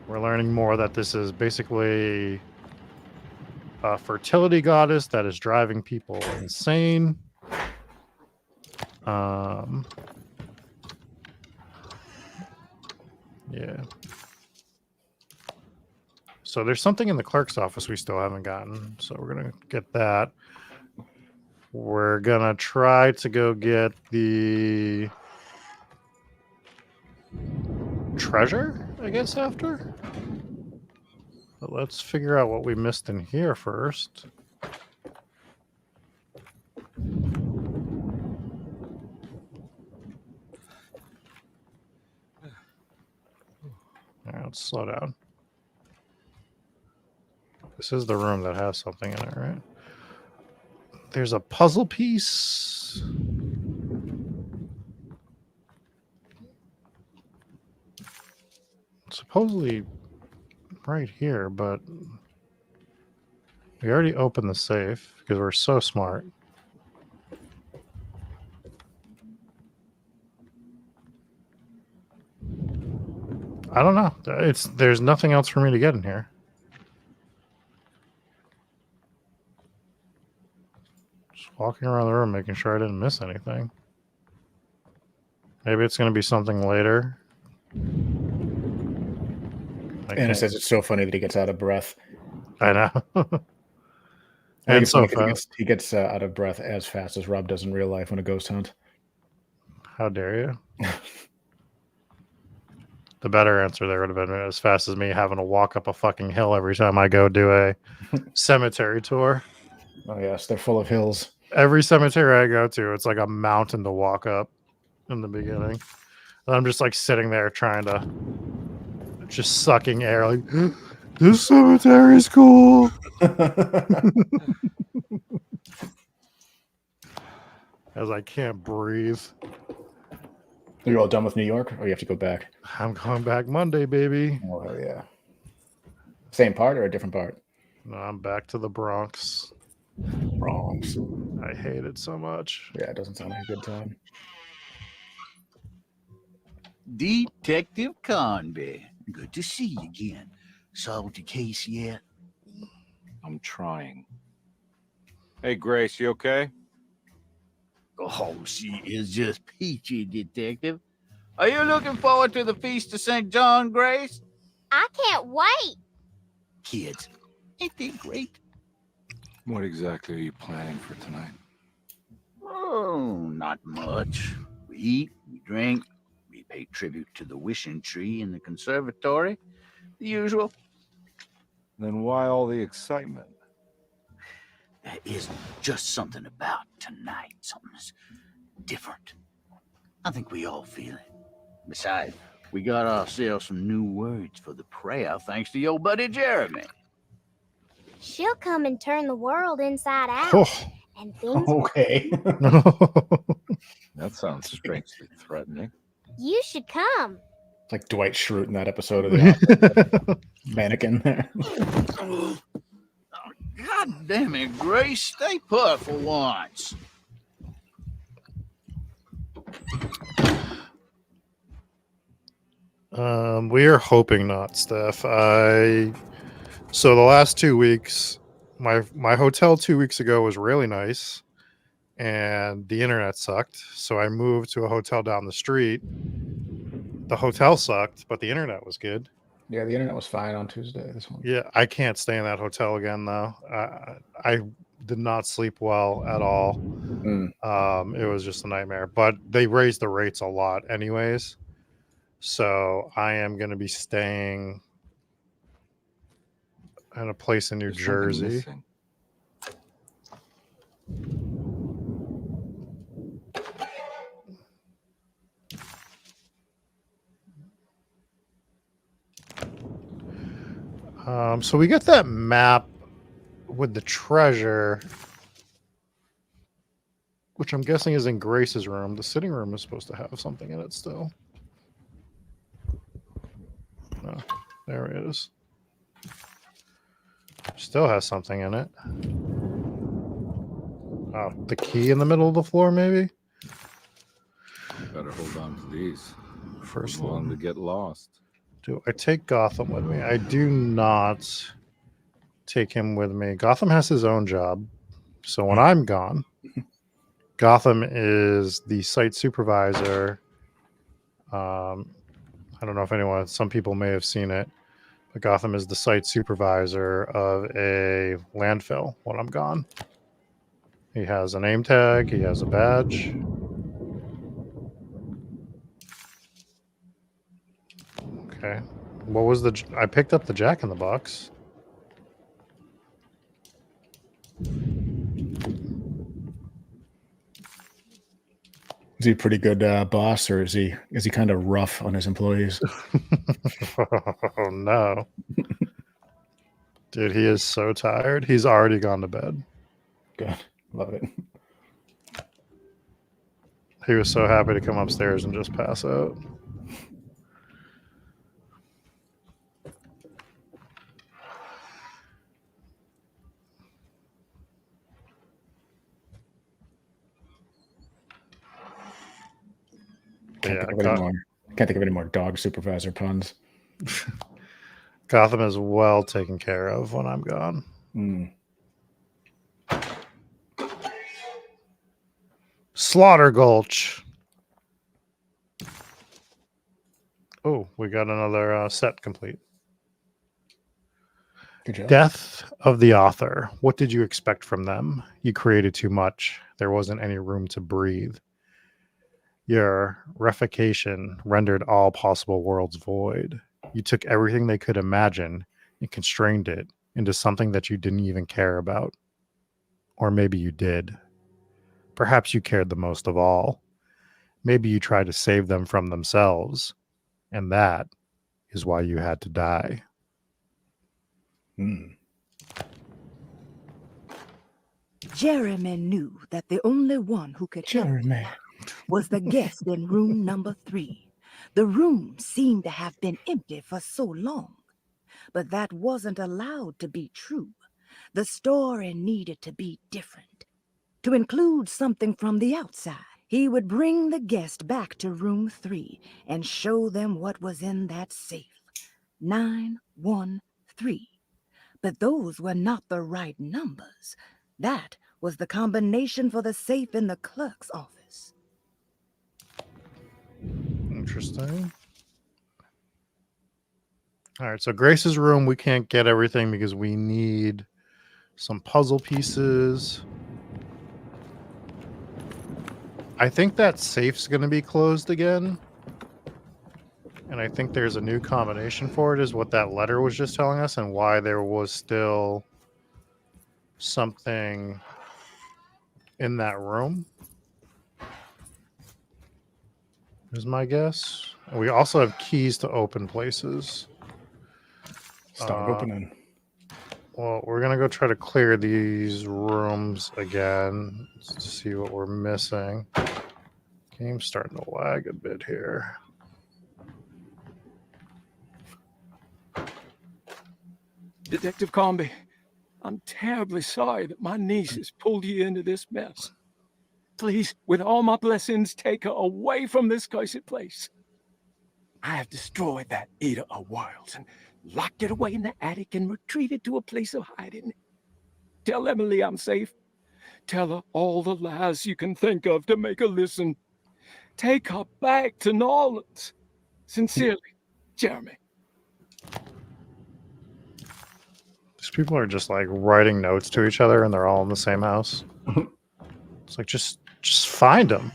we're learning more that this is basically a fertility goddess that is driving people insane. Yeah. So there's something in the clerk's office we still haven't gotten. So we're going to get that. We're going to try to go get the treasure, I guess, after. But let's figure out what we missed in here first. All right, let's slow down. This is the room that has something in it, right? There's a puzzle piece. Supposedly right here, but we already opened the safe because we're so smart. I don't know. There's nothing else for me to get in here. Just walking around the room, making sure I didn't miss anything. Maybe it's going to be something later. Anna says it's so funny that he gets out of breath. I know. And so he gets out of breath as fast as Rob does in real life when a ghost hunt. How dare you? The better answer there would have been as fast as me having to walk up a fucking hill every time I go do a cemetery tour. Oh, yes, they're full of hills. Every cemetery I go to, it's like a mountain to walk up in the beginning. And I'm just like sitting there trying to just sucking air like, this cemetery is cool. As I can't breathe. Are you all done with New York, or you have to go back? I'm going back Monday, baby. Oh, hell yeah. Same part or a different part? No, I'm back to the Bronx. Bronx. I hate it so much. Yeah, it doesn't sound like a good time. Detective Conby. Good to see you again. Solved your case yet? I'm trying. Hey, Grace, you okay? Oh, she is just peachy, Detective. Are you looking forward to the Feast of St. John, Grace? I can't wait. Kids, ain't they great? What exactly are you planning for tonight? Oh, not much. We eat, we drink, we pay tribute to the wishing tree in the conservatory. The usual. Then why all the excitement? There is just something about tonight. Something's different. I think we all feel it. Besides, we got ourselves some new words for the prayer thanks to your buddy Jeremy. She'll come and turn the world inside out. Oh. And things. Okay. That sounds strangely threatening. You should come. It's like Dwight Schrute in that episode of the mannequin there. God damn it, Grace. Stay put for once. We are hoping not, Steph. So the last 2 weeks, my hotel 2 weeks ago was really nice, and the internet sucked. So I moved to a hotel down the street. The hotel sucked, but the internet was good. Yeah, the internet was fine on Tuesday. This one. Yeah, I can't stay in that hotel again though. I did not sleep well at all. It was just a nightmare. But they raised the rates a lot, anyways. So I am going to be staying at a place in New Jersey. So we get that map with the treasure. which I'm guessing is in Grace's room. The sitting room is supposed to have something in it still. No, there it is. Still has something in it. Oh, the key in the middle of the floor, maybe? Better hold on to these. First Don't want one. them to get lost. Do I take Gotham with me? I do not take him with me. Gotham has his own job. So when I'm gone, Gotham is the site supervisor. I don't know if some people may have seen it, but Gotham is the site supervisor of a landfill when I'm gone. He has a name tag, he has a badge. Okay. What was I picked up the Jack in the Box. Is he a pretty good boss, or is he kind of rough on his employees? Oh no. Dude, he is so tired. He's already gone to bed. Good. Love it. He was so happy to come upstairs and just pass out. Can't think of any more dog supervisor puns. Gotham is well taken care of when I'm gone. Slaughter Gulch. Oh, we got another set complete. Good job. Death of the author. What did you expect from them? You created too much. There wasn't any room to breathe. Your reification rendered all possible worlds void. You took everything they could imagine and constrained it into something that you didn't even care about. Or maybe you did. Perhaps you cared the most of all. Maybe you tried to save them from themselves. And that is why you had to die. Jeremy knew that the only one who could help him was the guest in room number 3. The room seemed to have been empty for so long, but that wasn't allowed to be true. The story needed to be different, to include something from the outside. He would bring the guest back to room 3 and show them what was in that safe. 913. But those were not the right numbers. That was the combination for the safe in the clerk's office. Interesting. All right, so Grace's room, we can't get everything because we need some puzzle pieces. I think that safe's going to be closed again. And I think there's a new combination for it, is what that letter was just telling us, and why there was still something in that room, is my guess. We also have keys to open places. Start opening. Well, we're going to go try to clear these rooms again to see what we're missing. Game's starting to lag a bit here. Detective Comby, I'm terribly sorry that my niece has pulled you into this mess. Please, with all my blessings, take her away from this cursed place. I have destroyed that Eater of Worlds and locked it away in the attic and retreated to a place of hiding. Tell Emily I'm safe. Tell her all the lies you can think of to make her listen. Take her back to New Orleans. Sincerely, Jeremy. These people are just like writing notes to each other, and they're all in the same house. It's like, just find them.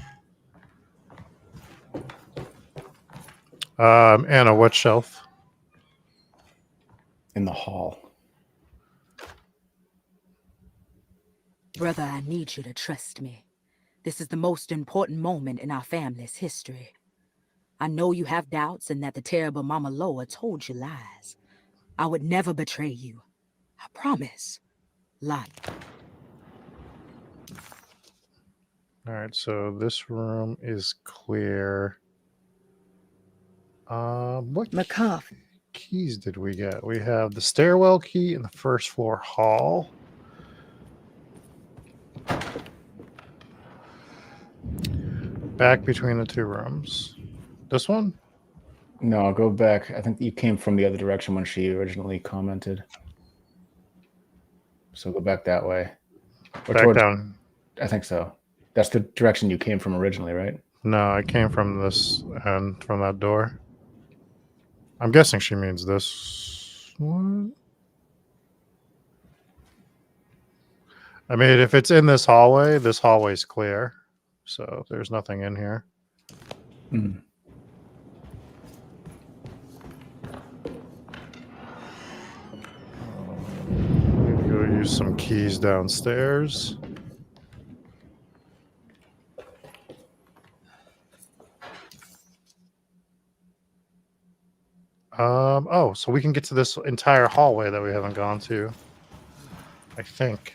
Anna, what shelf? In the hall. Brother, I need you to trust me. This is the most important moment in our family's history. I know you have doubts and that the terrible Mama Loa told you lies. I would never betray you. I promise. Lot. All right, so this room is clear. What McCarthy. keys did we get? We have the stairwell key in the first floor hall. Back between the two rooms. This one? No, I'll go back. I think you came from the other direction when she originally commented. So go back that way. Or Back down. I think so. That's the direction you came from originally, right? No, I came from this end, from that door. I'm guessing she means this one. I mean, if it's in this hallway's clear. So there's nothing in here. Mm. Go use some keys downstairs. Oh, so we can get to this entire hallway that we haven't gone to. I think.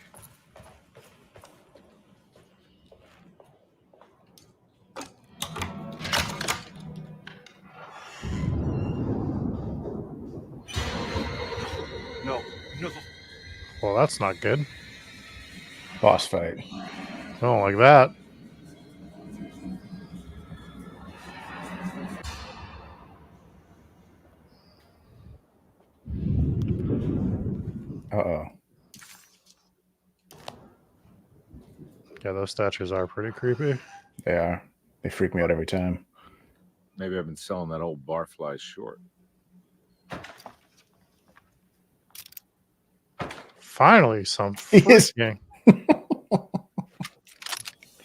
No. Well, that's not good. Boss fight. I don't like that. Uh-oh. Yeah, those statues are pretty creepy. They are. They freak me out every time. Maybe I've been selling that old barfly short. Finally, some He is- freaking.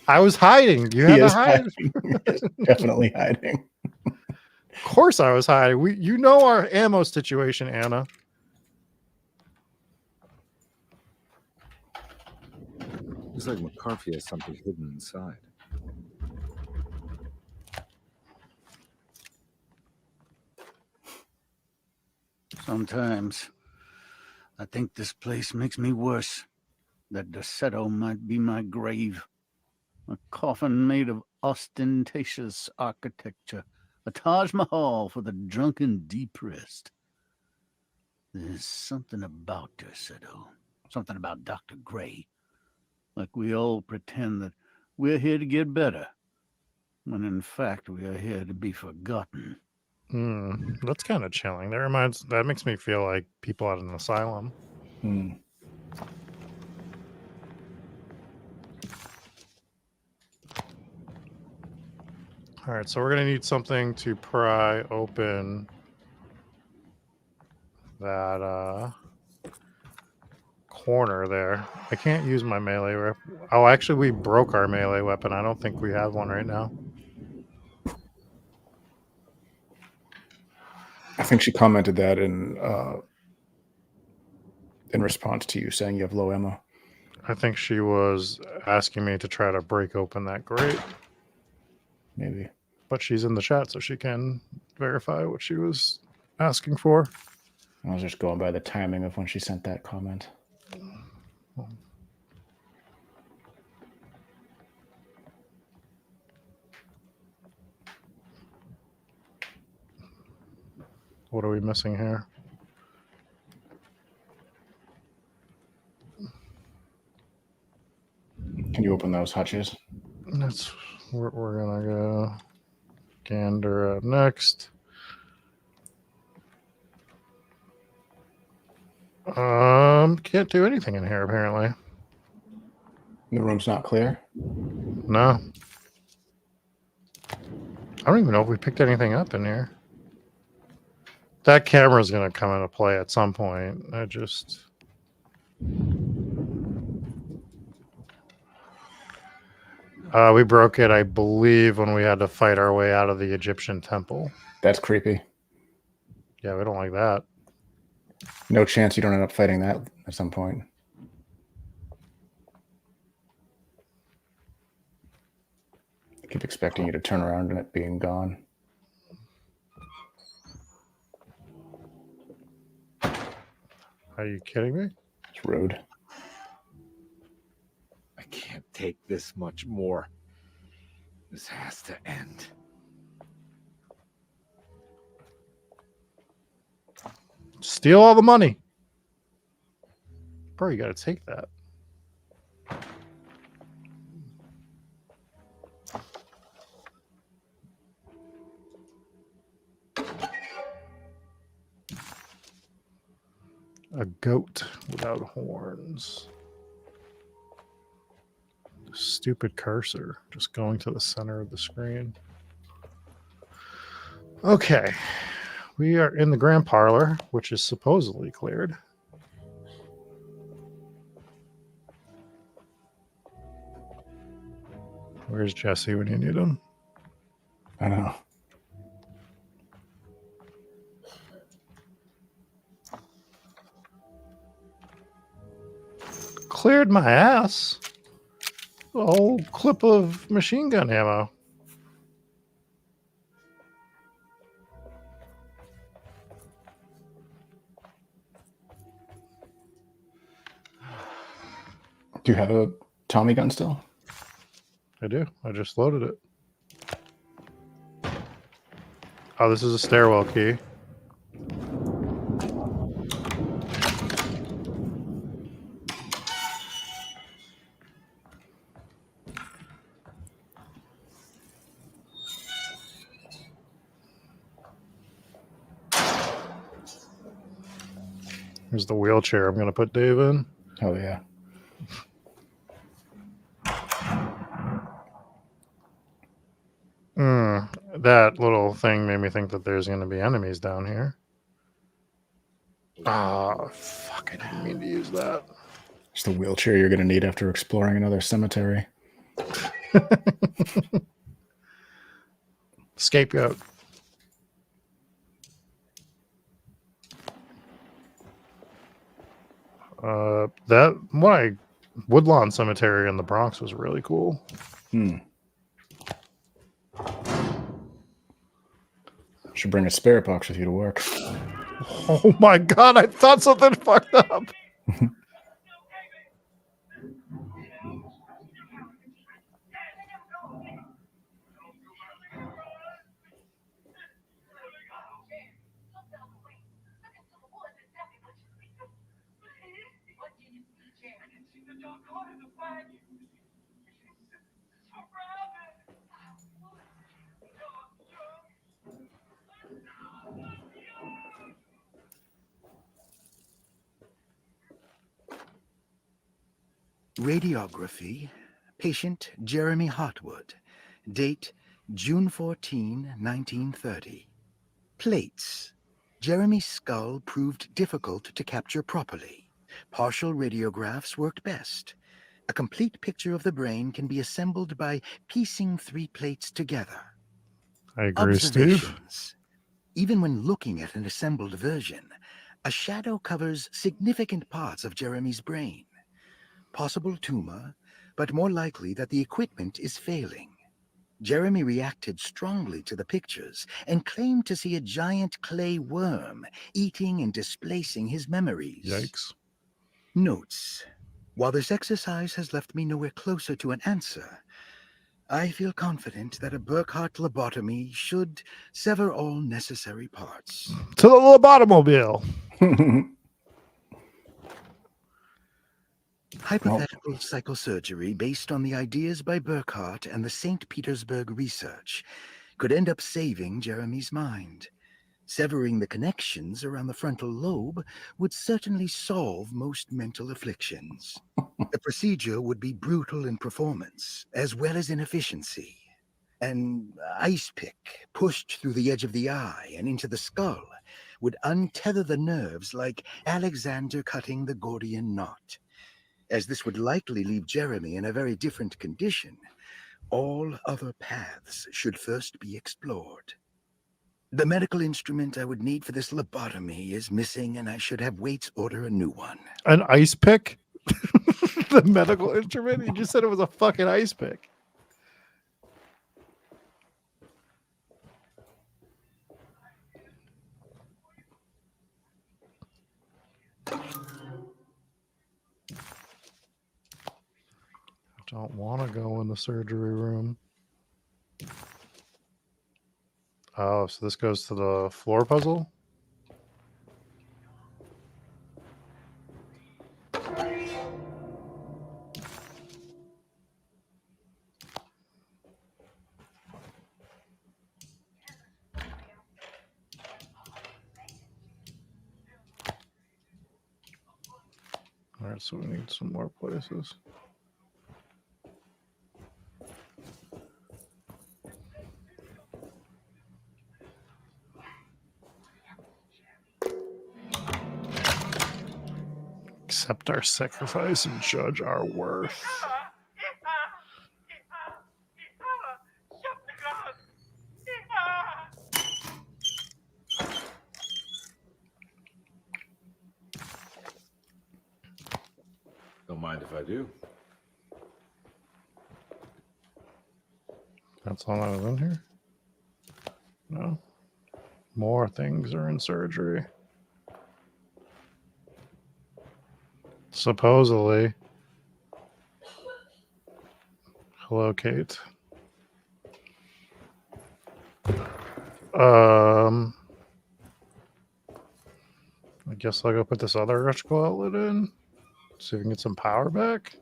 I was hiding. You had to hide. He is definitely hiding. Of course, I was hiding. You know our ammo situation, Anna. Looks like McCarthy has something hidden inside. Sometimes I think this place makes me worse. That Derceto might be my grave. A coffin made of ostentatious architecture. A Taj Mahal for the drunken depressed. There's something about Derceto. Something about Dr. Gray. Like we all pretend that we're here to get better. When in fact we are here to be forgotten. That's kind of chilling. That makes me feel like people at an asylum. All right, so we're gonna need something to pry open that corner there. I can't use my melee weapon. Oh, actually, we broke our melee weapon. I don't think we have one right now. I think she commented that in response to you saying you have low ammo. I think she was asking me to try to break open that grate. Maybe. But she's in the chat, so she can verify what she was asking for. I was just going by the timing of when she sent that comment. What are we missing here? Can you open those hutches? That's where we're gonna go. Gander up next. Can't do anything in here apparently. The room's not clear? No. I don't even know if we picked anything up in here. That camera's gonna come into play at some point. We broke it, I believe, when we had to fight our way out of the Egyptian temple. That's creepy. Yeah, we don't like that. No chance you don't end up fighting that at some point. I keep expecting you to turn around and it being gone. Are you kidding me? It's rude. I can't take this much more. This has to end. Steal all the money. Bro, you gotta take that. A goat without horns. Stupid cursor just going to the center of the screen. Okay. We are in the grand parlor, which is supposedly cleared. Where's Jesse when you need him? I know. Cleared my ass. A whole clip of machine gun ammo. Do you have a Tommy gun still? I do. I just loaded it. Oh, this is a stairwell key. Here's the wheelchair I'm going to put Dave in. Oh, yeah. That little thing made me think that there's going to be enemies down here. Oh, fuck. I didn't mean to use that. It's the wheelchair you're going to need after exploring another cemetery. Scapegoat. That Woodlawn Cemetery in the Bronx was really cool. Should bring a spirit box with you to work. Oh my god, I thought something fucked up. Radiography. Patient Jeremy Hartwood. Date June 14, 1930. Plates. Jeremy's skull proved difficult to capture properly. Partial radiographs worked best. A complete picture of the brain can be assembled by piecing 3 plates together. I agree, Steve. Observations. Even when looking at an assembled version, a shadow covers significant parts of Jeremy's brain. Possible tumor, but more likely that the equipment is failing. Jeremy reacted strongly to the pictures and claimed to see a giant clay worm eating and displacing his memories. Yikes. Notes. While this exercise has left me nowhere closer to an answer, I feel confident that a Burkhardt lobotomy should sever all necessary parts. To the lobotomobile. Hypothetical psychosurgery based on the ideas by Burkhardt and the St. Petersburg research could end up saving Jeremy's mind. Severing the connections around the frontal lobe would certainly solve most mental afflictions. The procedure would be brutal in performance, as well as in efficiency. An ice pick pushed through the edge of the eye and into the skull would untether the nerves like Alexander cutting the Gordian knot. As this would likely leave Jeremy in a very different condition, all other paths should first be explored. The medical instrument I would need for this lobotomy is missing, and I should have Waits order a new one. An ice pick? The medical instrument? You just said it was a fucking ice pick. Don't want to go in the surgery room. Oh, so this goes to the floor puzzle? All right, so we need some more places. Accept our sacrifice and judge our worth. Don't mind if I do. That's all that was in here? No. More things are in surgery. Supposedly. Hello, Kate. I guess I'll go put this other electrical outlet in. See if we can get some power back.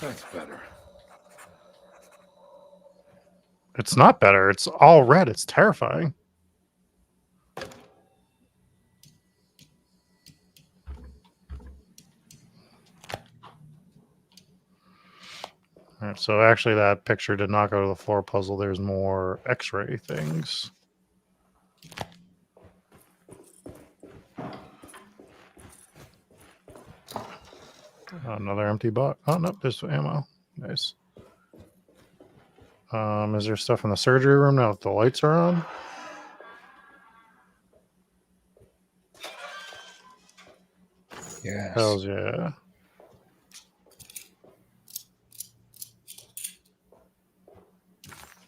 That's better. It's not better. It's all red. It's terrifying. All right, so actually that picture did not go to the floor puzzle. There's more x-ray things. Another empty box. Oh, no, there's ammo. Nice. Is there stuff in the surgery room now that the lights are on? Yes. Hells yeah.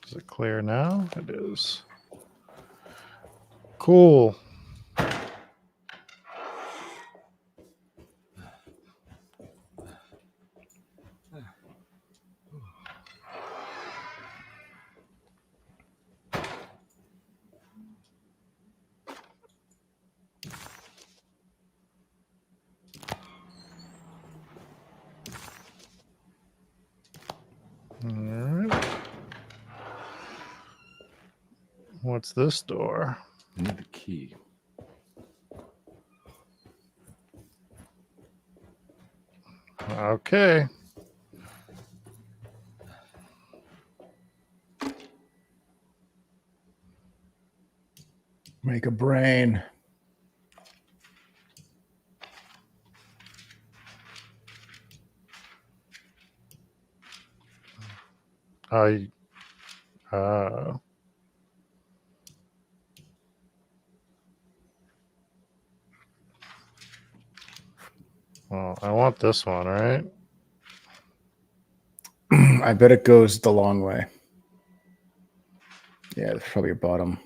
Is it clear now? It is. Cool. Alright. What's this door? I need the key. Okay. Make a brain. Well, I want this one, right? I bet it goes the long way. Yeah, that's probably your bottom.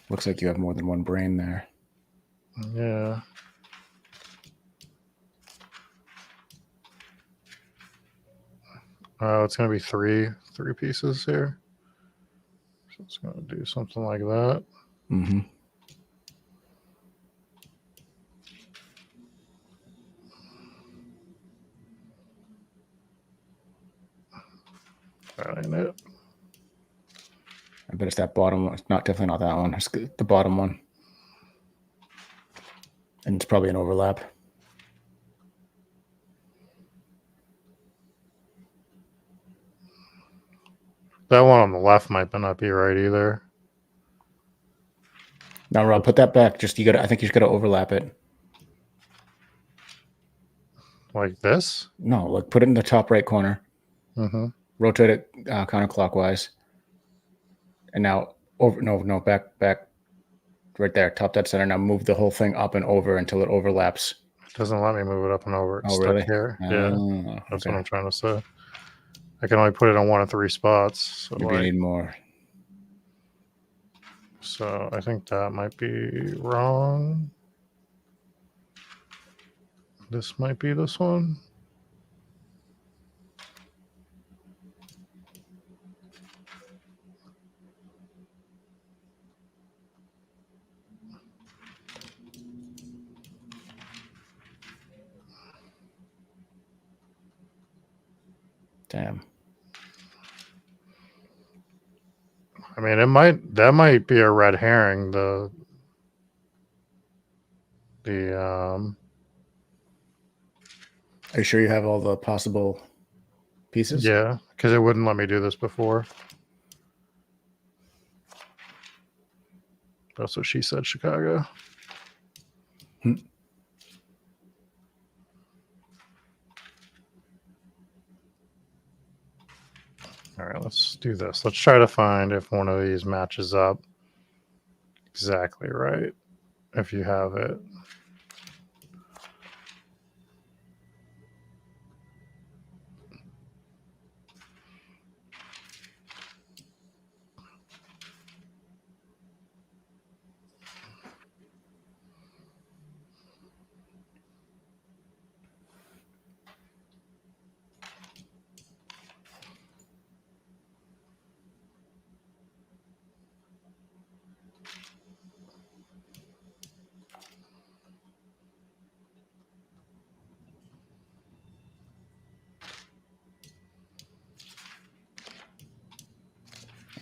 Looks like you have more than one brain there. Yeah. Oh, it's gonna be three pieces here. So it's gonna do something like that. Mm-hmm. That ain't it. I bet it's that bottom one. It's not definitely not that one. It's the bottom one. And it's probably an overlap. That one on the left might not be right either. Now, Rob, put that back. Just I think you just gotta overlap it. Like this? No, like put it in the top right corner. Mm-hmm. Rotate it counterclockwise. And now back right there, top dead center. Now move the whole thing up and over until it overlaps. I Doesn't let me move it up and over. It's Oh, stuck really? here. Yeah, Oh, that's okay. what I'm trying to say. I can only put it on 1 of 3 spots. So, Maybe you need more. So I think that might be wrong. This might be this one. Damn. I mean, that might be a red herring. The Are you sure you have all the possible pieces? yeah, because it wouldn't let me do this before. That's what she said, Chicago. All right, let's do this. Let's try to find if one of these matches up exactly right. If you have it.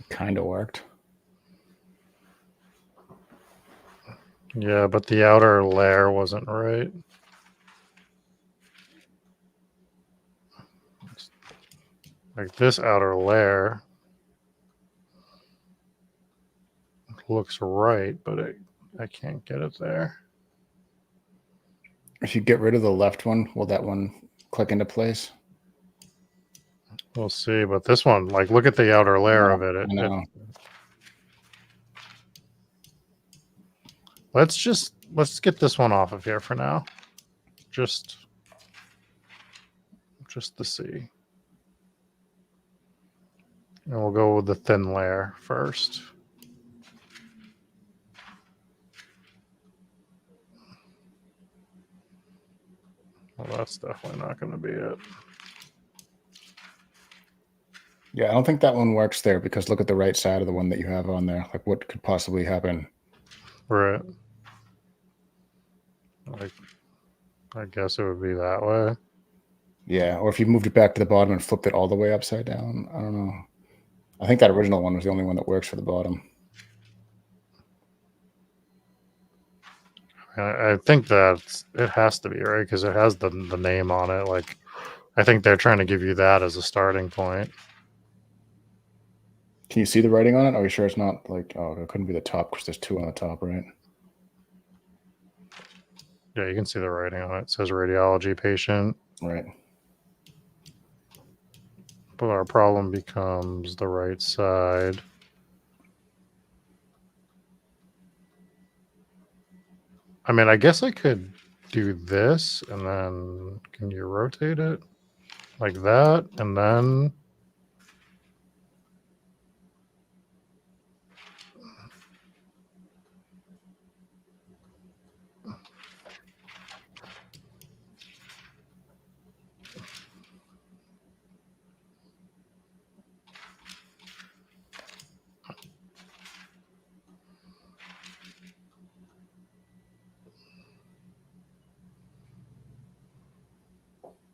Kind of worked. Yeah, but the outer layer wasn't right. Like this outer layer looks right, but I can't get it there. If you get rid of the left one, will that one click into place? We'll see, but this one, like, look at the outer layer No, of it. I know. Let's get this one off of here for now. Just to see. And we'll go with the thin layer first. Well, that's definitely not going to be it. Yeah, I don't think that one works there because look at the right side of the one that you have on there. Like, what could possibly happen? Right. Like, I guess it would be that way. Yeah, or if you moved it back to the bottom and flipped it all the way upside down. I don't know. I think that original one was the only one that works for the bottom. I think that it has to be, right? Because it has the name on it. Like, I think they're trying to give you that as a starting point. Can you see the writing on it? Are you sure it's not like, oh, it couldn't be the top because there's 2 on the top, right? Yeah, you can see the writing on it. It says radiology patient. Right. But our problem becomes the right side. I mean, I guess I could do this and then can you rotate it like that? And then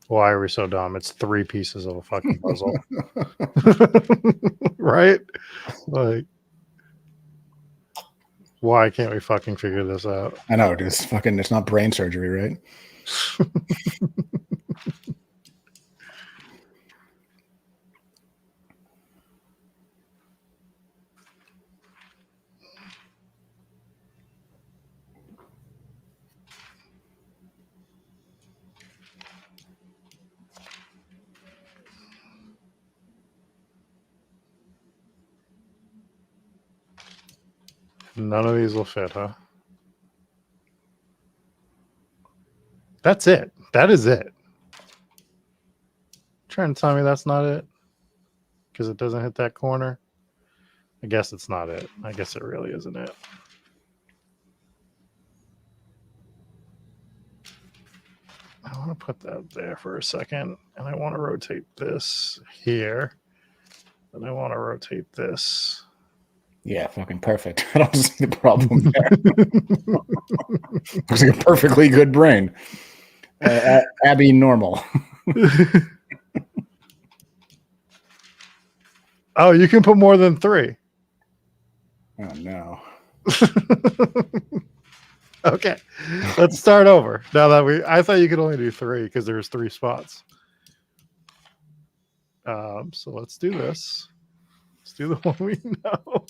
why are we so dumb? It's 3 pieces of a fucking puzzle. Right? Like, why can't we fucking figure this out? I know, dude. It's not brain surgery, right? None of these will fit, huh? That's it. That is it. Trying to tell me that's not it? Because it doesn't hit that corner? I guess it's not it. I guess it really isn't it. I want to put that there for a second, and I want to rotate this here, and I want to rotate this. Yeah, fucking perfect. I don't see the problem there. Looks like a perfectly good brain. Abby normal. Oh, you can put more than 3. Oh no. Okay, let's start over. Now that I thought you could only do 3 because there's 3 spots. So let's do this. Let's do the one we know.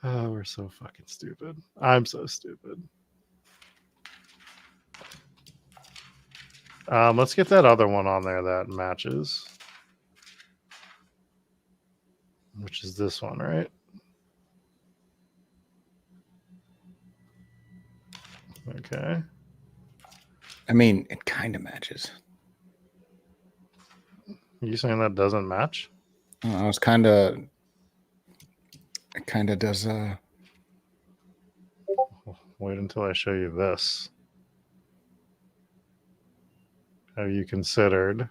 Oh, we're so fucking stupid. I'm so stupid. Let's get that other one on there that matches. Which is this one, right? Okay. I mean, it kind of matches. You saying that doesn't match? I was kind of. It kind of does. Wait until I show you this. Have you considered?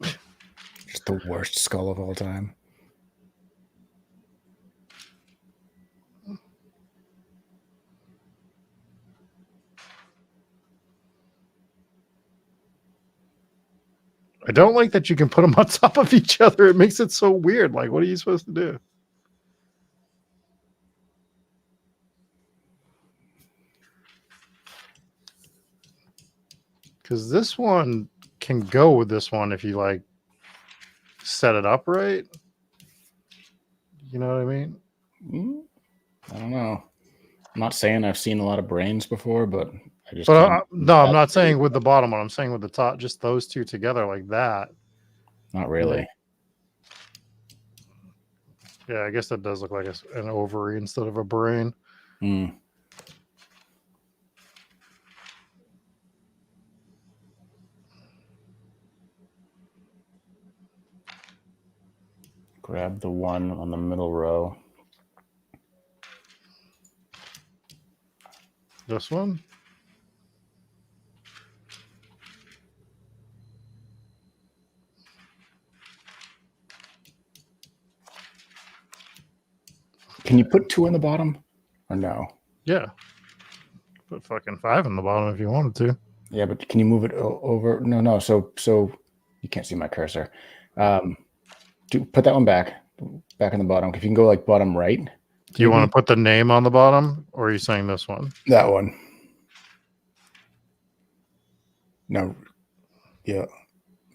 Just the worst skull of all time. I don't like that you can put them on top of each other. It makes it so weird. Like, what are you supposed to do? Because this one can go with this one if you, like, set it up right. You know what I mean? I don't know. I'm not saying I've seen a lot of brains before, but I just. But no, I'm not saying with the bottom one. I'm saying with the top, just those two together like that. Not really. Yeah, I guess that does look like an ovary instead of a brain. Mm. Grab the one on the middle row. This one? Can you put 2 on the bottom or no? Yeah. Put fucking 5 on the bottom if you wanted to. Yeah, but can you move it over? No. So you can't see my cursor. Put that one back in the bottom. If you can go like bottom right. Do you want to put the name on the bottom, or are you saying this one? That one. No. Yeah.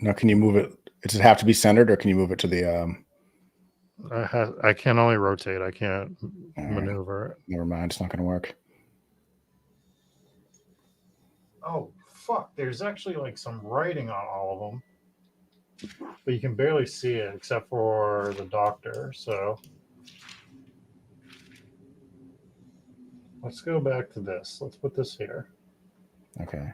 No, can you move it? Does it have to be centered, or can you move it to the? I can only rotate. I can't maneuver it. Never mind. It's not going to work. Oh, fuck. There's actually like some writing on all of them. But you can barely see it except for the doctor. So let's go back to this. Let's put this here. Okay.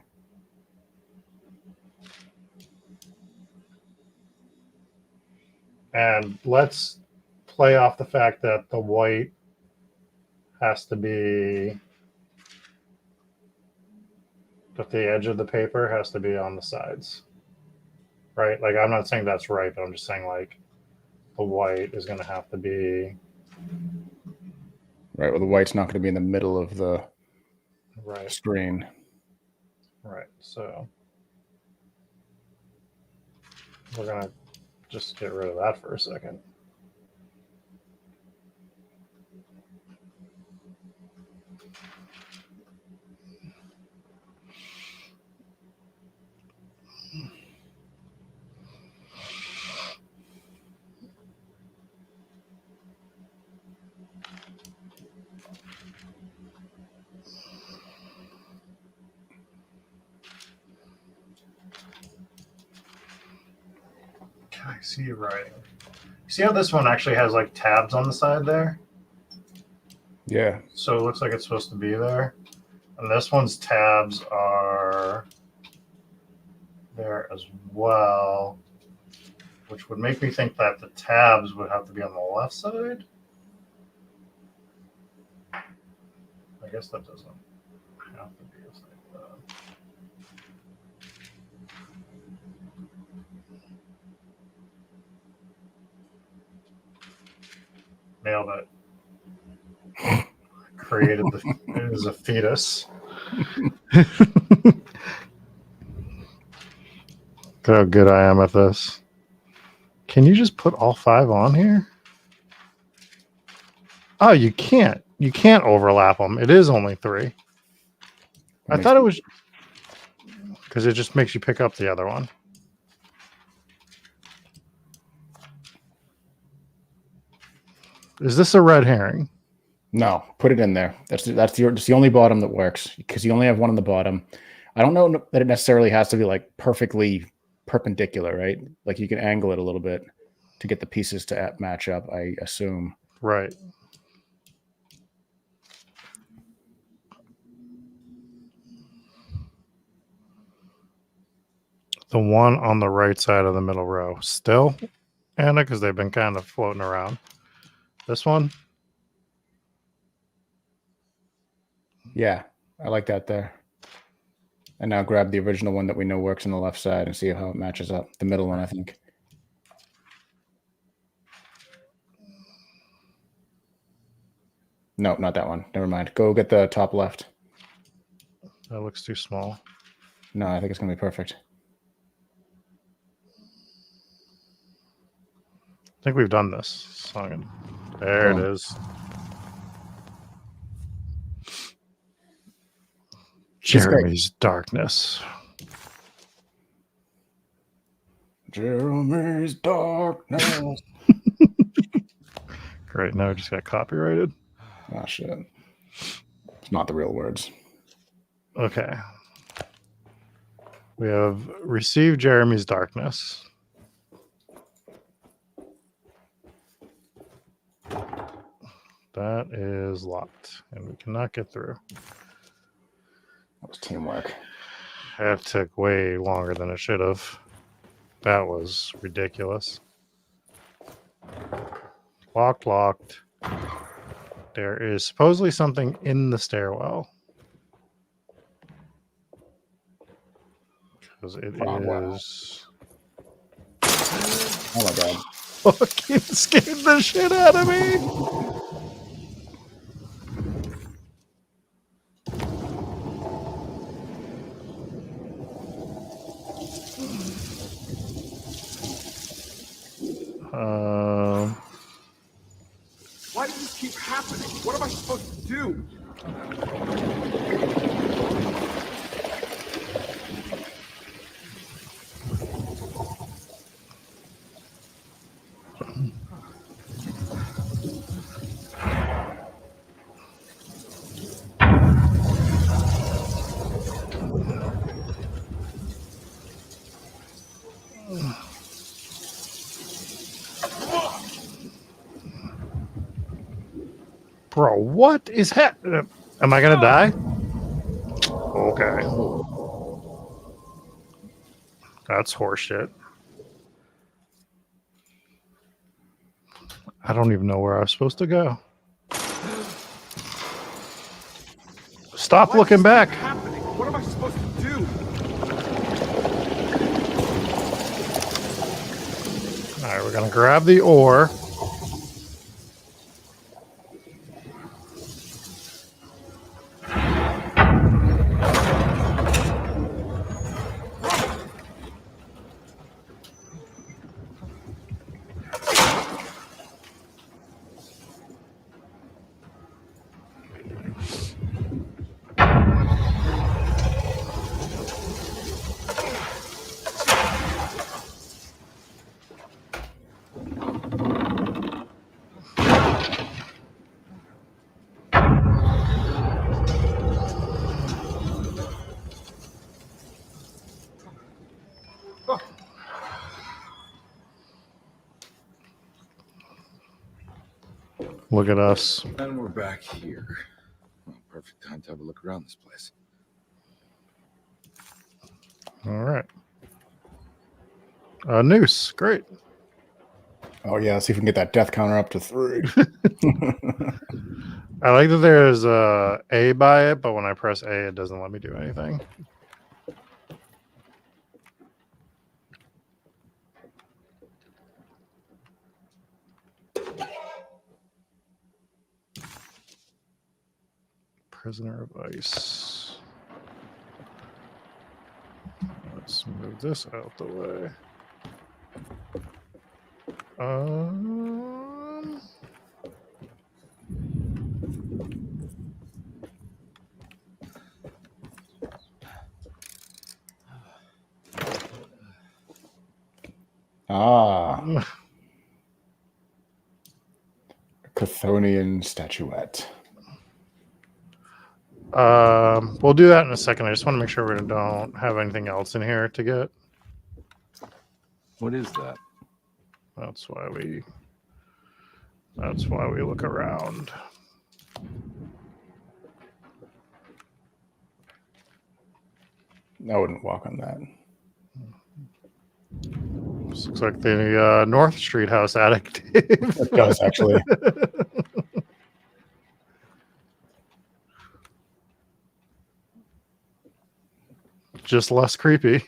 And let's play off the fact that the white has to be, that the edge of the paper has to be on the sides. Right? Like, I'm not saying that's right, but I'm just saying, like, the white is going to have to be... Right, well, the white's not going to be in the middle of the screen. Right, so we're going to just get rid of that for a second. I see you writing. See how this one actually has like tabs on the side there? Yeah. So it looks like it's supposed to be there. And this one's tabs are there as well, which would make me think that the tabs would have to be on the left side. I guess that doesn't have to be like that. Nailed it. Created it is a fetus. Look how good I am at this. Can you just put all 5 on here? Oh, you can't. You can't overlap them. It is only 3. I thought it was because it just makes you pick up the other one. Is this a red herring? No, put it in there. That's the only bottom that works because you only have one on the bottom. I don't know that it necessarily has to be like perfectly perpendicular, right? Like you can angle it a little bit to get the pieces to match up, I assume. Right. The one on the right side of the middle row. Still, Anna, because they've been kind of floating around. This one? Yeah, I like that there. And now grab the original one that we know works on the left side and see how it matches up. The middle one, I think. No, not that one. Never mind. Go get the top left. That looks too small. No, I think it's going to be perfect. I think we've done this song. There it is. Jeremy's Darkness. Jeremy's Darkness. Great. Now we just got copyrighted. Oh, shit. It's not the real words. Okay. We have received Jeremy's Darkness. That is locked, and we cannot get through. That was teamwork. That took way longer than it should have. That was ridiculous. Locked. There is supposedly something in the stairwell. Because it is... Oh my god. Fucking scared the shit out of me! Why does this keep happening? What am I supposed to do? Bro, what is happening? Am I gonna die? Okay. That's horseshit. I don't even know where I was supposed to go. Stop looking back. What am I supposed to do? All right, we're gonna grab the ore. Look at us. And we're back here. Well, perfect time to have a look around this place. All right. Noose. Great. Oh yeah, let's see if we can get that death counter up to 3. I like that there's A by it, but when I press A, it doesn't let me do anything. Prisoner of Ice. Let's move this out the way. Chthonian statuette. We'll do that in a second. I just want to make sure we don't have anything else in here to get. What is that? That's why we look around. I wouldn't walk on that. This looks like the North Street house attic. It does, actually. Just less creepy.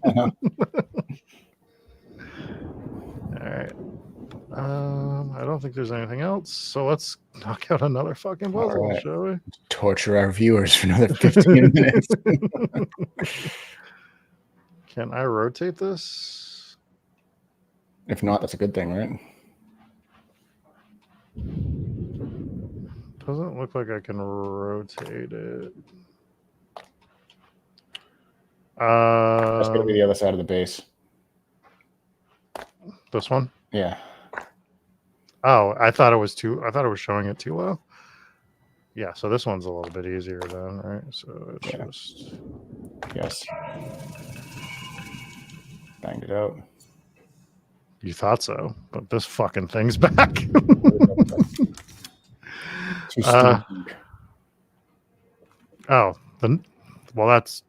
All right. I don't think there's anything else. So let's knock out another fucking puzzle, right. shall we? Torture our viewers for another 15 minutes. Can I rotate this? If not, that's a good thing, right? Doesn't look like I can rotate it. That's going to be the other side of the base. This one? Yeah. Oh, I thought it was showing it too low. Yeah, so this one's a little bit easier then, right? So it's just yes. Banged it out. You thought so, but this fucking thing's back. Well, that's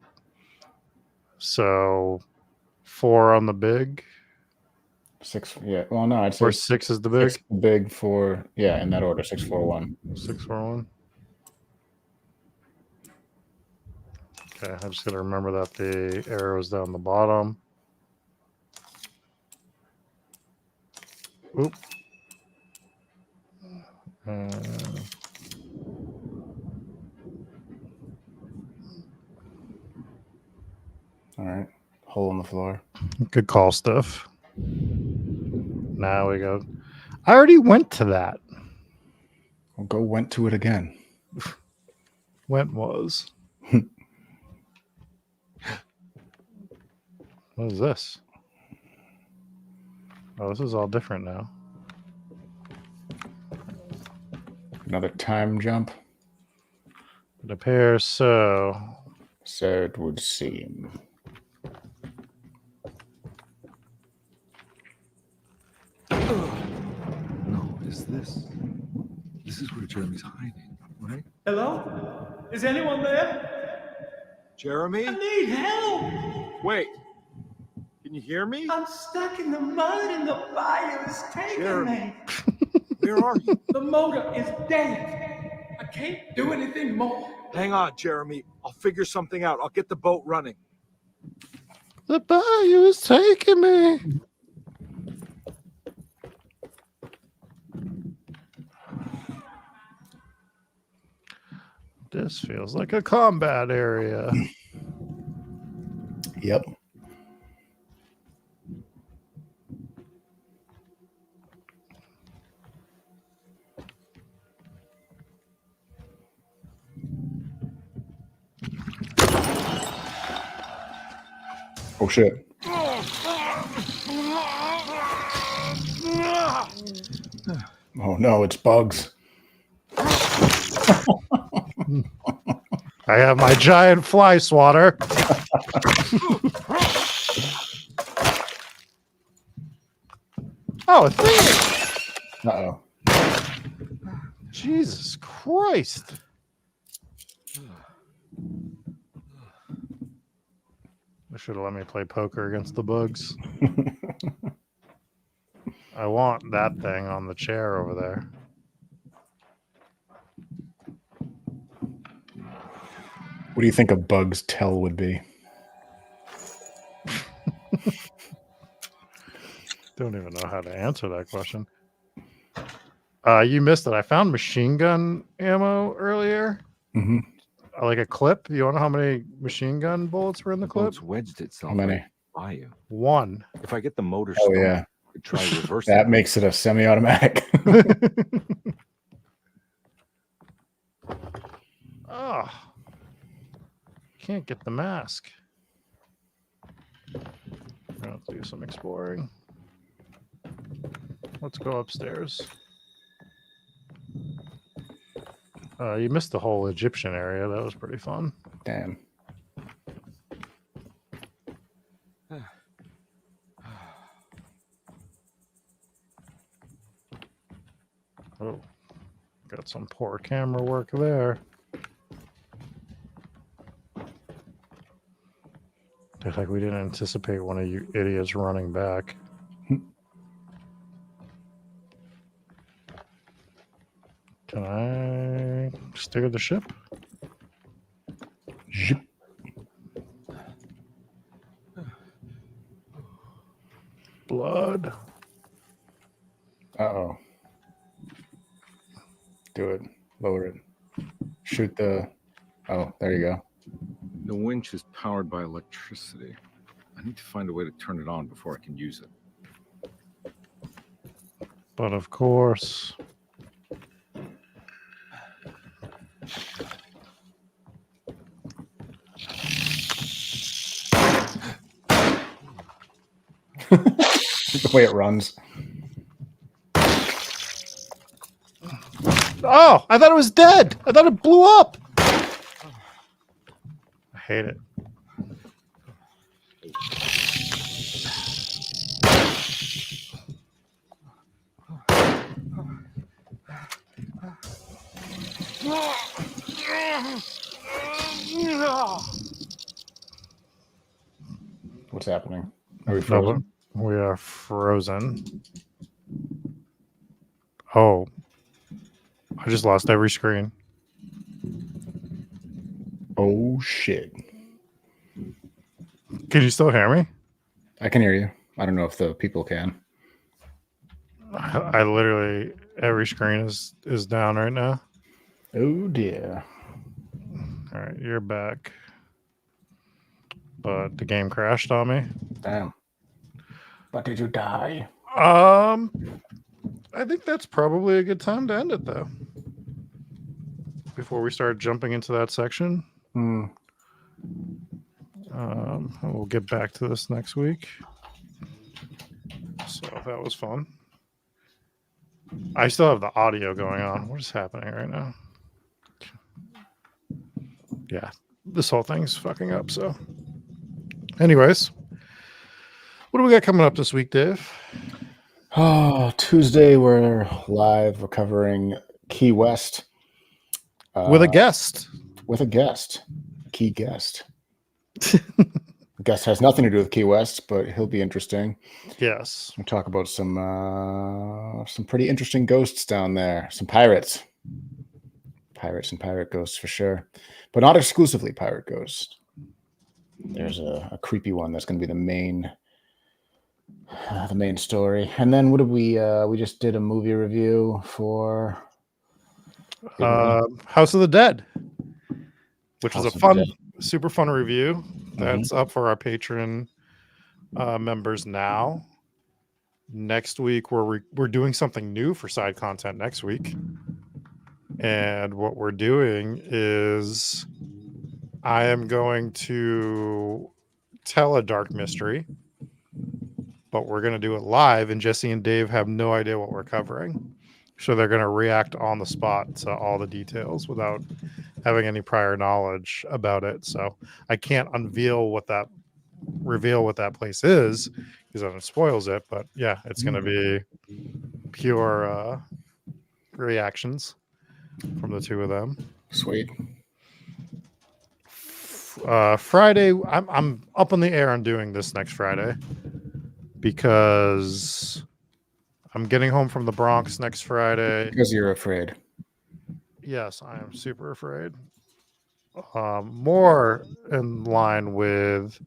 so 4 on the big. 6, yeah. Well, no, I'd say or 6 is the big. 6 big for, yeah, in that order. 6, 4, 1. 6, 4, 1. Okay, I'm just gonna remember that the arrow's down the bottom. Oop. All right. Hole in the floor. Good call, Steph. Now we go. I already went to that. Well, go went to it again. Went was. What is this? Oh, this is all different now. Another time jump. It appears so. So it would seem. No, is this? This is where Jeremy's hiding, right? Hello? Is anyone there? Jeremy? I need help! Wait. Can you hear me? I'm stuck in the mud and the fire is taking Jeremy. me. Where are you? The motor is dead. I can't do anything more. Hang on, Jeremy. I'll figure something out. I'll get the boat running. The bayou is taking me. This feels like a combat area. Yep. Oh shit. Oh no, it's bugs. I have my giant fly swatter. Oh, a thing. Uh-oh. Jesus Christ. They should have let me play poker against the bugs. I want that thing on the chair over there. What do you think a bug's tell would be? Don't even know how to answer that question. You missed it. I found machine gun ammo earlier. Mm-hmm. Like a clip. You want to know how many machine gun bullets were in the clip? It's wedged itself. How many? right by you. One. If I get the motor Oh, started, yeah. I could try reversing. That makes it a semi-automatic. Oh, can't get the mask. I'll have to do some exploring. Let's go upstairs. You missed the whole Egyptian area. That was pretty fun. Damn. Oh, got some poor camera work there. It's like we didn't anticipate one of you idiots running back. Can I steer the ship? Zip. Blood. Uh-oh. Do it. Lower it. Shoot the... Oh, there you go. The winch is powered by electricity. I need to find a way to turn it on before I can use it. But of course... The way it runs. Oh, I thought it was dead. I thought it blew up. I hate it. What's happening? Are we frozen? No, we are frozen. Oh. I just lost every screen. Oh, shit. Can you still hear me? I can hear you. I don't know if the people can. I literally, every screen is down right now. Oh, dear. All right, you're back. But the game crashed on me. Damn. But did you die? I think that's probably a good time to end it, though. Before we start jumping into that section. Hmm. We'll get back to this next week. So that was fun. I still have the audio going on. What is happening right now? Yeah, this whole thing's fucking up. So, anyways, what do we got coming up this week, Dave? Oh, Tuesday we're live. We're covering Key West. With a guest. With a guest. Key guest. The guest has nothing to do with Key West, but he'll be interesting. Yes. We'll talk about some pretty interesting ghosts down there. Some pirates. Pirates and pirate ghosts for sure. But not exclusively pirate ghosts. There's a creepy one that's going to be the main story. And then what did we just did a movie review for House of the Dead, which was a House of the fun, Dead. super fun review. That's up for our Patreon members now. Next week we're doing something new for side content next week. And what we're doing is I am going to tell a dark mystery, but we're going to do it live, and Jesse and Dave have no idea what we're covering. So they're going to react on the spot to all the details without having any prior knowledge about it. So I can't reveal what that place is because then it spoils it. But yeah, it's going to be pure reactions. from the two of them. Sweet. Friday, I'm up in the air on doing this next Friday because I'm getting home from the Bronx next Friday. Because you're afraid. Yes, I am super afraid. More in line with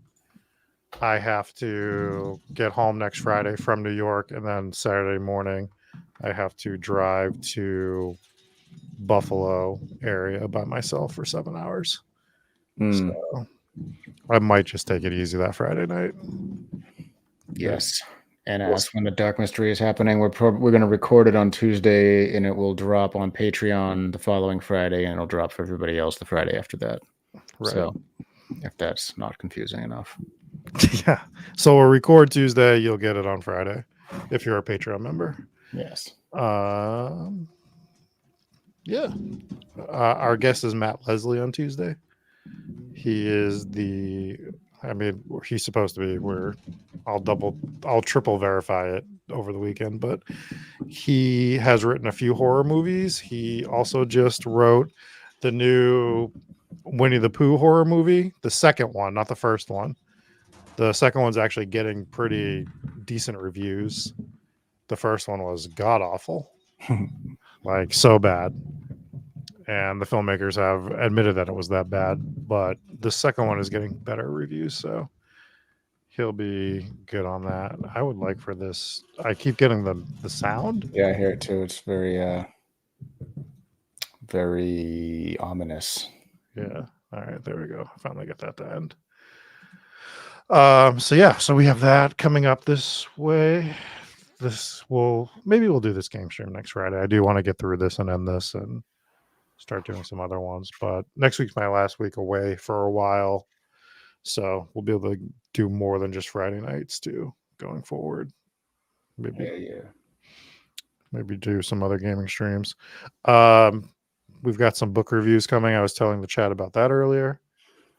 I have to get home next Friday from New York, and then Saturday morning I have to drive to Buffalo area by myself for 7 hours. So I might just take it easy that Friday night. Yes. And as when the Dark Mystery is happening, we're going to record it on Tuesday, and it will drop on Patreon the following Friday, and it'll drop for everybody else the Friday after that. Right. So, if that's not confusing enough. Yeah. So we'll record Tuesday. You'll get it on Friday if you're a Patreon member. Yes. Yeah. Our guest is Matt Leslie on Tuesday. He is he's supposed to be I'll triple verify it over the weekend, but he has written a few horror movies. He also just wrote the new Winnie the Pooh horror movie, the second one, not the first one. The second one's actually getting pretty decent reviews. The first one was god awful, like so bad. And the filmmakers have admitted that it was that bad, but the second one is getting better reviews, so he'll be good on that. I would like for this. I keep getting the sound. Yeah, I hear it too. It's very, very ominous. Yeah. All right, there we go. I finally get that to end. So we have that coming up this way. Maybe we'll do this game stream next Friday. I do want to get through this and end this and start doing some other ones, but next week's my last week away for a while, so we'll be able to do more than just Friday nights too going forward. Maybe do some other gaming streams. We've got some book reviews coming. I was telling the chat about that earlier.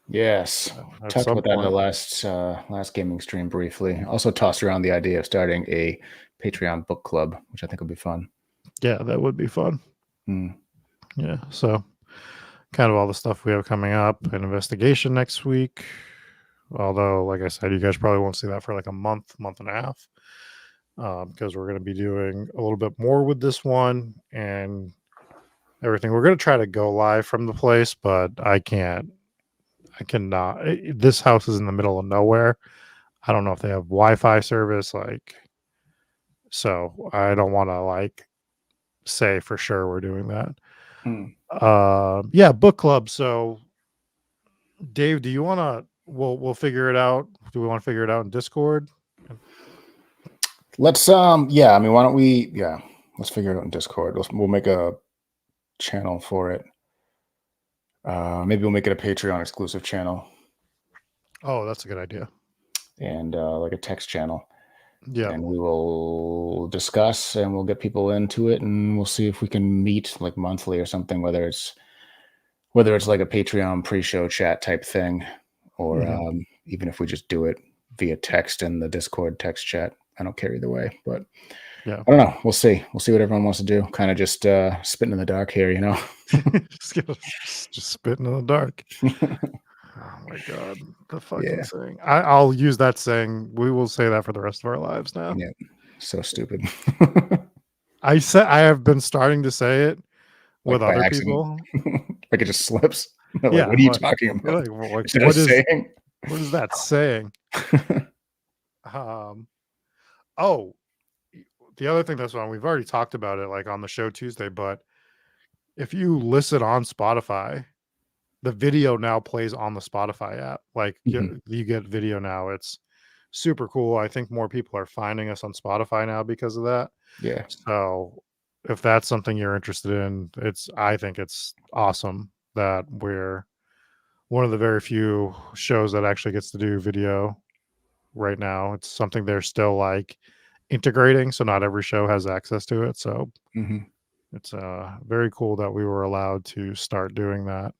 Yes, talked about that in the last gaming stream briefly. Also tossed around the idea of starting a Patreon book club, which I think will be fun. Yeah, that would be fun. Yeah, so kind of all the stuff we have coming up. An investigation next week. Although, like I said, you guys probably won't see that for like a month and a half, because we're going to be doing a little bit more with this one and everything. We're going to try to go live from the place, but I cannot. This house is in the middle of nowhere. I don't know if they have Wi-Fi service, so I don't want to say for sure we're doing that. Yeah, book club. So Dave, do you want to we'll figure it out? Do we want to figure it out in Discord? Let's why don't we let's figure it out in Discord. We'll make a channel for it. Maybe we'll make it a Patreon exclusive channel. Oh, that's a good idea. And like a text channel. Yeah. And we will discuss and we'll get people into it, and we'll see if we can meet like monthly or something, whether it's like a Patreon pre-show chat type thing, or even if we just do it via text in the Discord text chat. I don't care either way, but yeah, I don't know. We'll see. We'll see what everyone wants to do. Kind of just spitting in the dark here, just spitting in the dark. Oh my god, the fucking saying. I'll use that saying. We will say that for the rest of our lives now. Yeah, so stupid. I have been starting to say it with other people. Like it just slips. What are you talking about? What is that saying? Oh, the other thing that's wrong. We've already talked about it on the show Tuesday, but if you listen on Spotify, the video now plays on the Spotify app. You get video now. It's super cool. I think more people are finding us on Spotify now because of that. Yeah. So if that's something you're interested in, I think it's awesome that we're one of the very few shows that actually gets to do video right now. It's something they're still integrating, so not every show has access to it. So it's very cool that we were allowed to start doing that.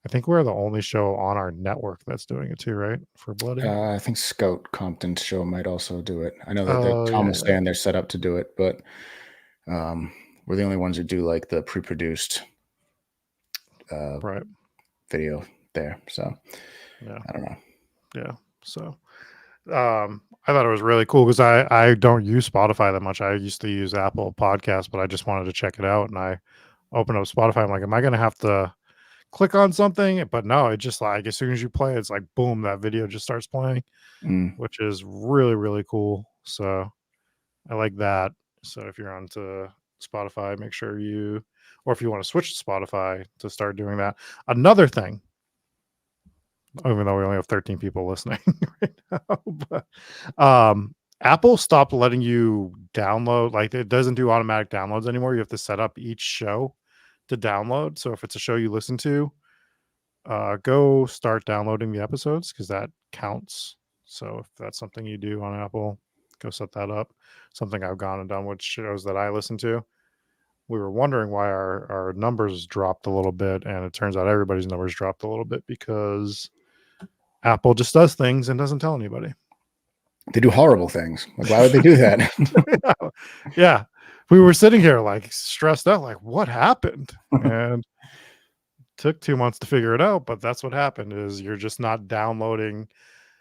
I think we're the only show on our network that's doing it too, right? For Bloody. I think Scout Compton's show might also do it. I know that Tom was saying they're set up to do it, but we're the only ones who do the pre-produced right video there. So yeah, I don't know. yeah. So I thought it was really cool because I don't use Spotify that much. I used to use Apple Podcasts, but I just wanted to check it out, and I opened up Spotify. I'm like, am I going to have to click on something? But no, it just like as soon as you play, it's like boom, that video just starts playing, which is really really cool. So I like that. So if you're onto Spotify, make sure you, or if you want to switch to Spotify, to start doing that. Another thing, even though we only have 13 people listening right now, but Apple stopped letting you download, like it doesn't do automatic downloads anymore. You have to set up each show to download. So if it's a show you listen to, go start downloading the episodes because that counts. So if that's something you do on Apple, go set that up. Something I've gone and done with shows that I listen to. We were wondering why our numbers dropped a little bit, and it turns out everybody's numbers dropped a little bit because Apple just does things and doesn't tell anybody. They do horrible things. Like, why would they do that? Yeah. We were sitting here like stressed out, like what happened? And took 2 months to figure it out, but that's what happened is you're just not downloading.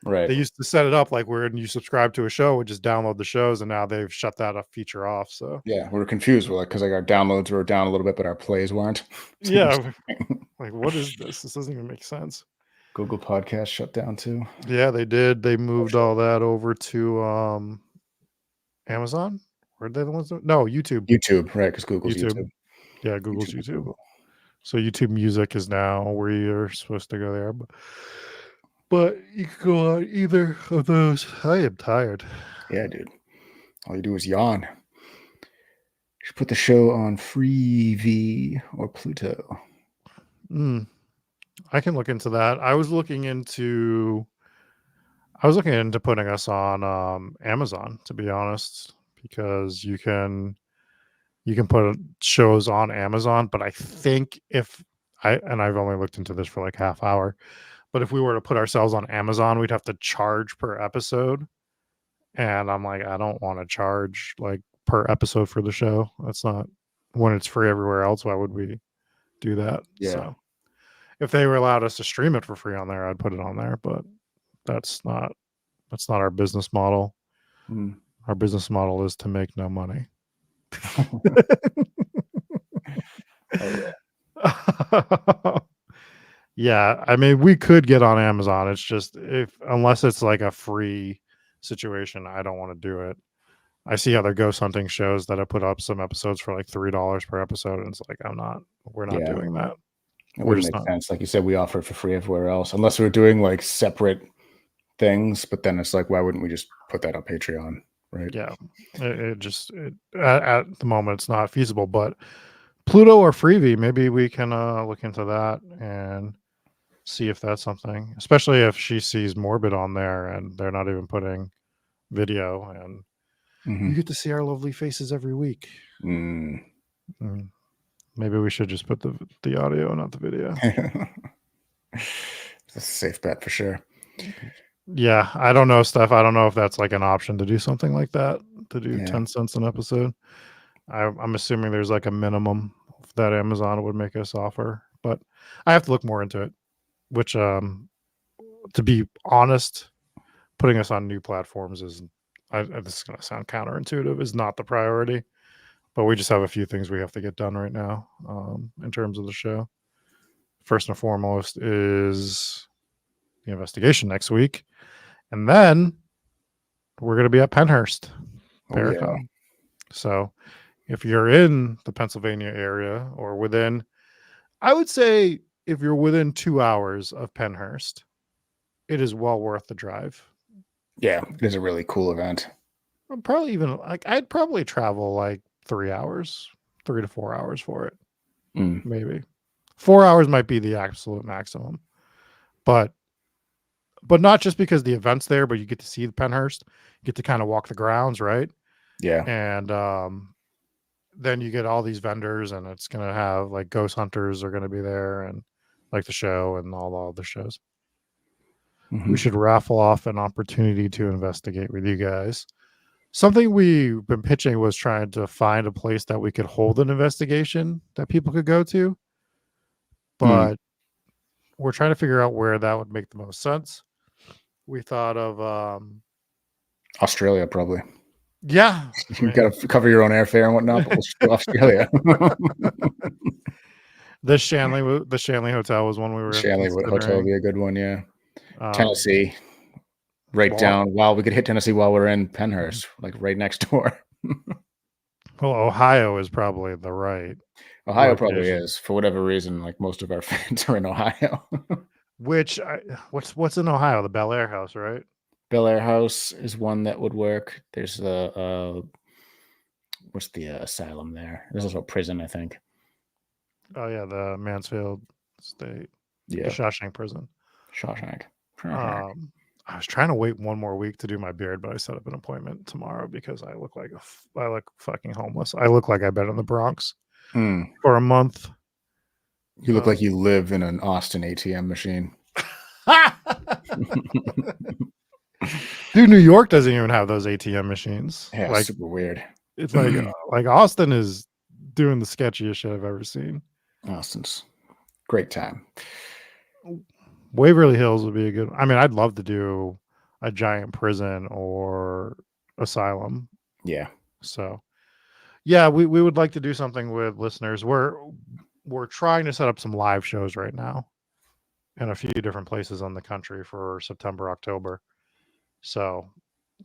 Right. They used to set it up like where you subscribe to a show, would just download the shows, and now they've shut that feature off. So Yeah, we were confused. We're like, because like our downloads were down a little bit, but our plays weren't. yeah, like what is this? This doesn't even make sense. Google Podcast shut down too. Yeah, they did. They moved all that over to Amazon. Were they the ones that, no, YouTube. YouTube, right? Because Google's YouTube. Yeah, Google's YouTube. So YouTube Music is now where you're supposed to go there. But you can go on either of those. I am tired. Yeah, dude. All you do is yawn. You should put the show on Freevee or Pluto. I can look into that. I was looking into putting us on Amazon, to be honest, because you can put shows on Amazon, but I think I've only looked into this for like half hour, but if we were to put ourselves on Amazon, we'd have to charge per episode. And I'm like, I don't want to charge like per episode for the show. That's not, when it's free everywhere else, why would we do that? Yeah. So if they were allowed us to stream it for free on there, I'd put it on there, but that's not our business model. Our business model is to make no money. Yeah, I mean, we could get on Amazon. It's just unless it's like a free situation, I don't want to do it. I see other ghost hunting shows that have put up some episodes for like $3 per episode, and it's like we're not doing that. It wouldn't make sense. Like you said, we offer it for free everywhere else, unless we're doing like separate things. But then it's like, why wouldn't we just put that on Patreon, right? Yeah, at the moment it's not feasible. But Pluto or Freevee, maybe we can look into that and see if that's something. Especially if she sees Morbid on there and they're not even putting video, and you get to see our lovely faces every week. Maybe we should just put the audio, not the video. That's a safe bet for sure. Yeah, I don't know, Steph. I don't know if that's like an option to do something like that, to do 10 cents an episode. I'm assuming there's like a minimum that Amazon would make us offer, but I have to look more into it, which, to be honest, putting us on new platforms this is going to sound counterintuitive, is not the priority. But we just have a few things we have to get done right now in terms of the show. First and foremost is the investigation next week. And then we're going to be at Pennhurst. Paracon. Yeah. So if you're in the Pennsylvania area or within, I would say if you're within 2 hours of Pennhurst, it is well worth the drive. Yeah, it is a really cool event. Probably even like I'd probably travel like 3 to 4 hours for it. Maybe 4 hours might be the absolute maximum, but not just because the event's there, but you get to see the Pennhurst, you get to kind of walk the grounds, right? Yeah. And then you get all these vendors, and it's going to have like ghost hunters are going to be there, and like the show and all the shows. We should raffle off an opportunity to investigate with you guys. Something we've been pitching was trying to find a place that we could hold an investigation that people could go to. but we're trying to figure out where that would make the most sense. We thought of Australia, probably. yeah, You've got to cover your own airfare and whatnot, but we'll just go Australia. the Shanley Hotel was one we were Shanley Hotel would considering. be a good one, yeah. Tennessee, right well- down. While we could hit Tennessee while we're in Penhurst, like right next door. Well, Ohio is probably the right. Ohio probably location. is, for whatever reason. Like most of our fans are in Ohio. What's in Ohio? The Bel Air House, right? Bel Air House is one that would work. There's what's the asylum there? There's also a prison, I think. Oh yeah, the Mansfield State, Yeah, the Shawshank Prison. Shawshank. I was trying to wait one more week to do my beard, but I set up an appointment tomorrow because I look fucking homeless. I look like I've been in the Bronx for a month. You look like you live in an Austin ATM machine. Dude, New York doesn't even have those ATM machines. Yeah, like super weird. It's like Austin is doing the sketchiest shit I've ever seen. Austin's great time. Waverly Hills would be a good. I mean, I'd love to do a giant prison or asylum. Yeah. So, yeah, we would like to do something with listeners. We're trying to set up some live shows right now in a few different places in the country for September, October. So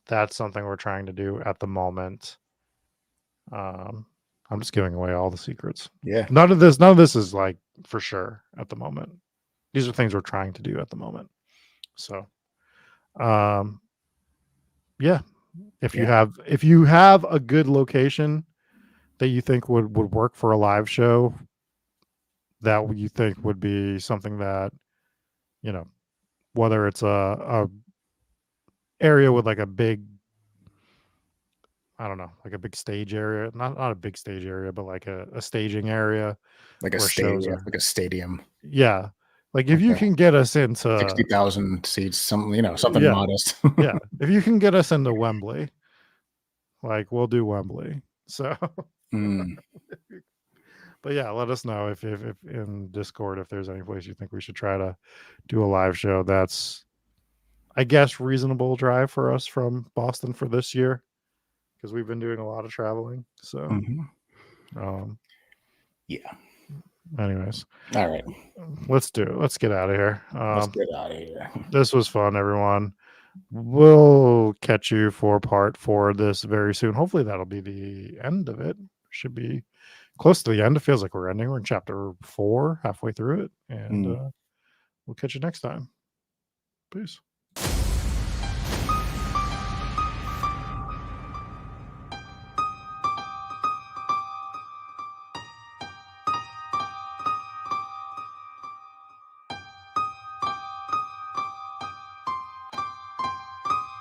that's something we're trying to do at the moment. I'm just giving away all the secrets. Yeah. None of this is like for sure at the moment. These are things we're trying to do at the moment. So, yeah. If you have a good location that you think would work for a live show, that you think would be something that, you know, whether it's a area with like a big, I don't know, like a big stage area, not a big stage area, but like a staging area, like a where stadium, shows are- like a stadium. yeah. Like if you can get us into 60,000 seats, something Yeah. modest. yeah, if you can get us into Wembley, like we'll do Wembley. So, but yeah, let us know if in Discord if there's any place you think we should try to do a live show. That's, I guess, reasonable drive for us from Boston for this year because we've been doing a lot of traveling. So, yeah. Anyways, all right, let's do it. Let's get out of here. Let's get out of here. This was fun, everyone. We'll catch you for part 4 of this very soon. Hopefully that'll be the end of it. Should be close to the end. It feels like we're ending. We're in chapter 4, halfway through it. And we'll catch you next time. Peace.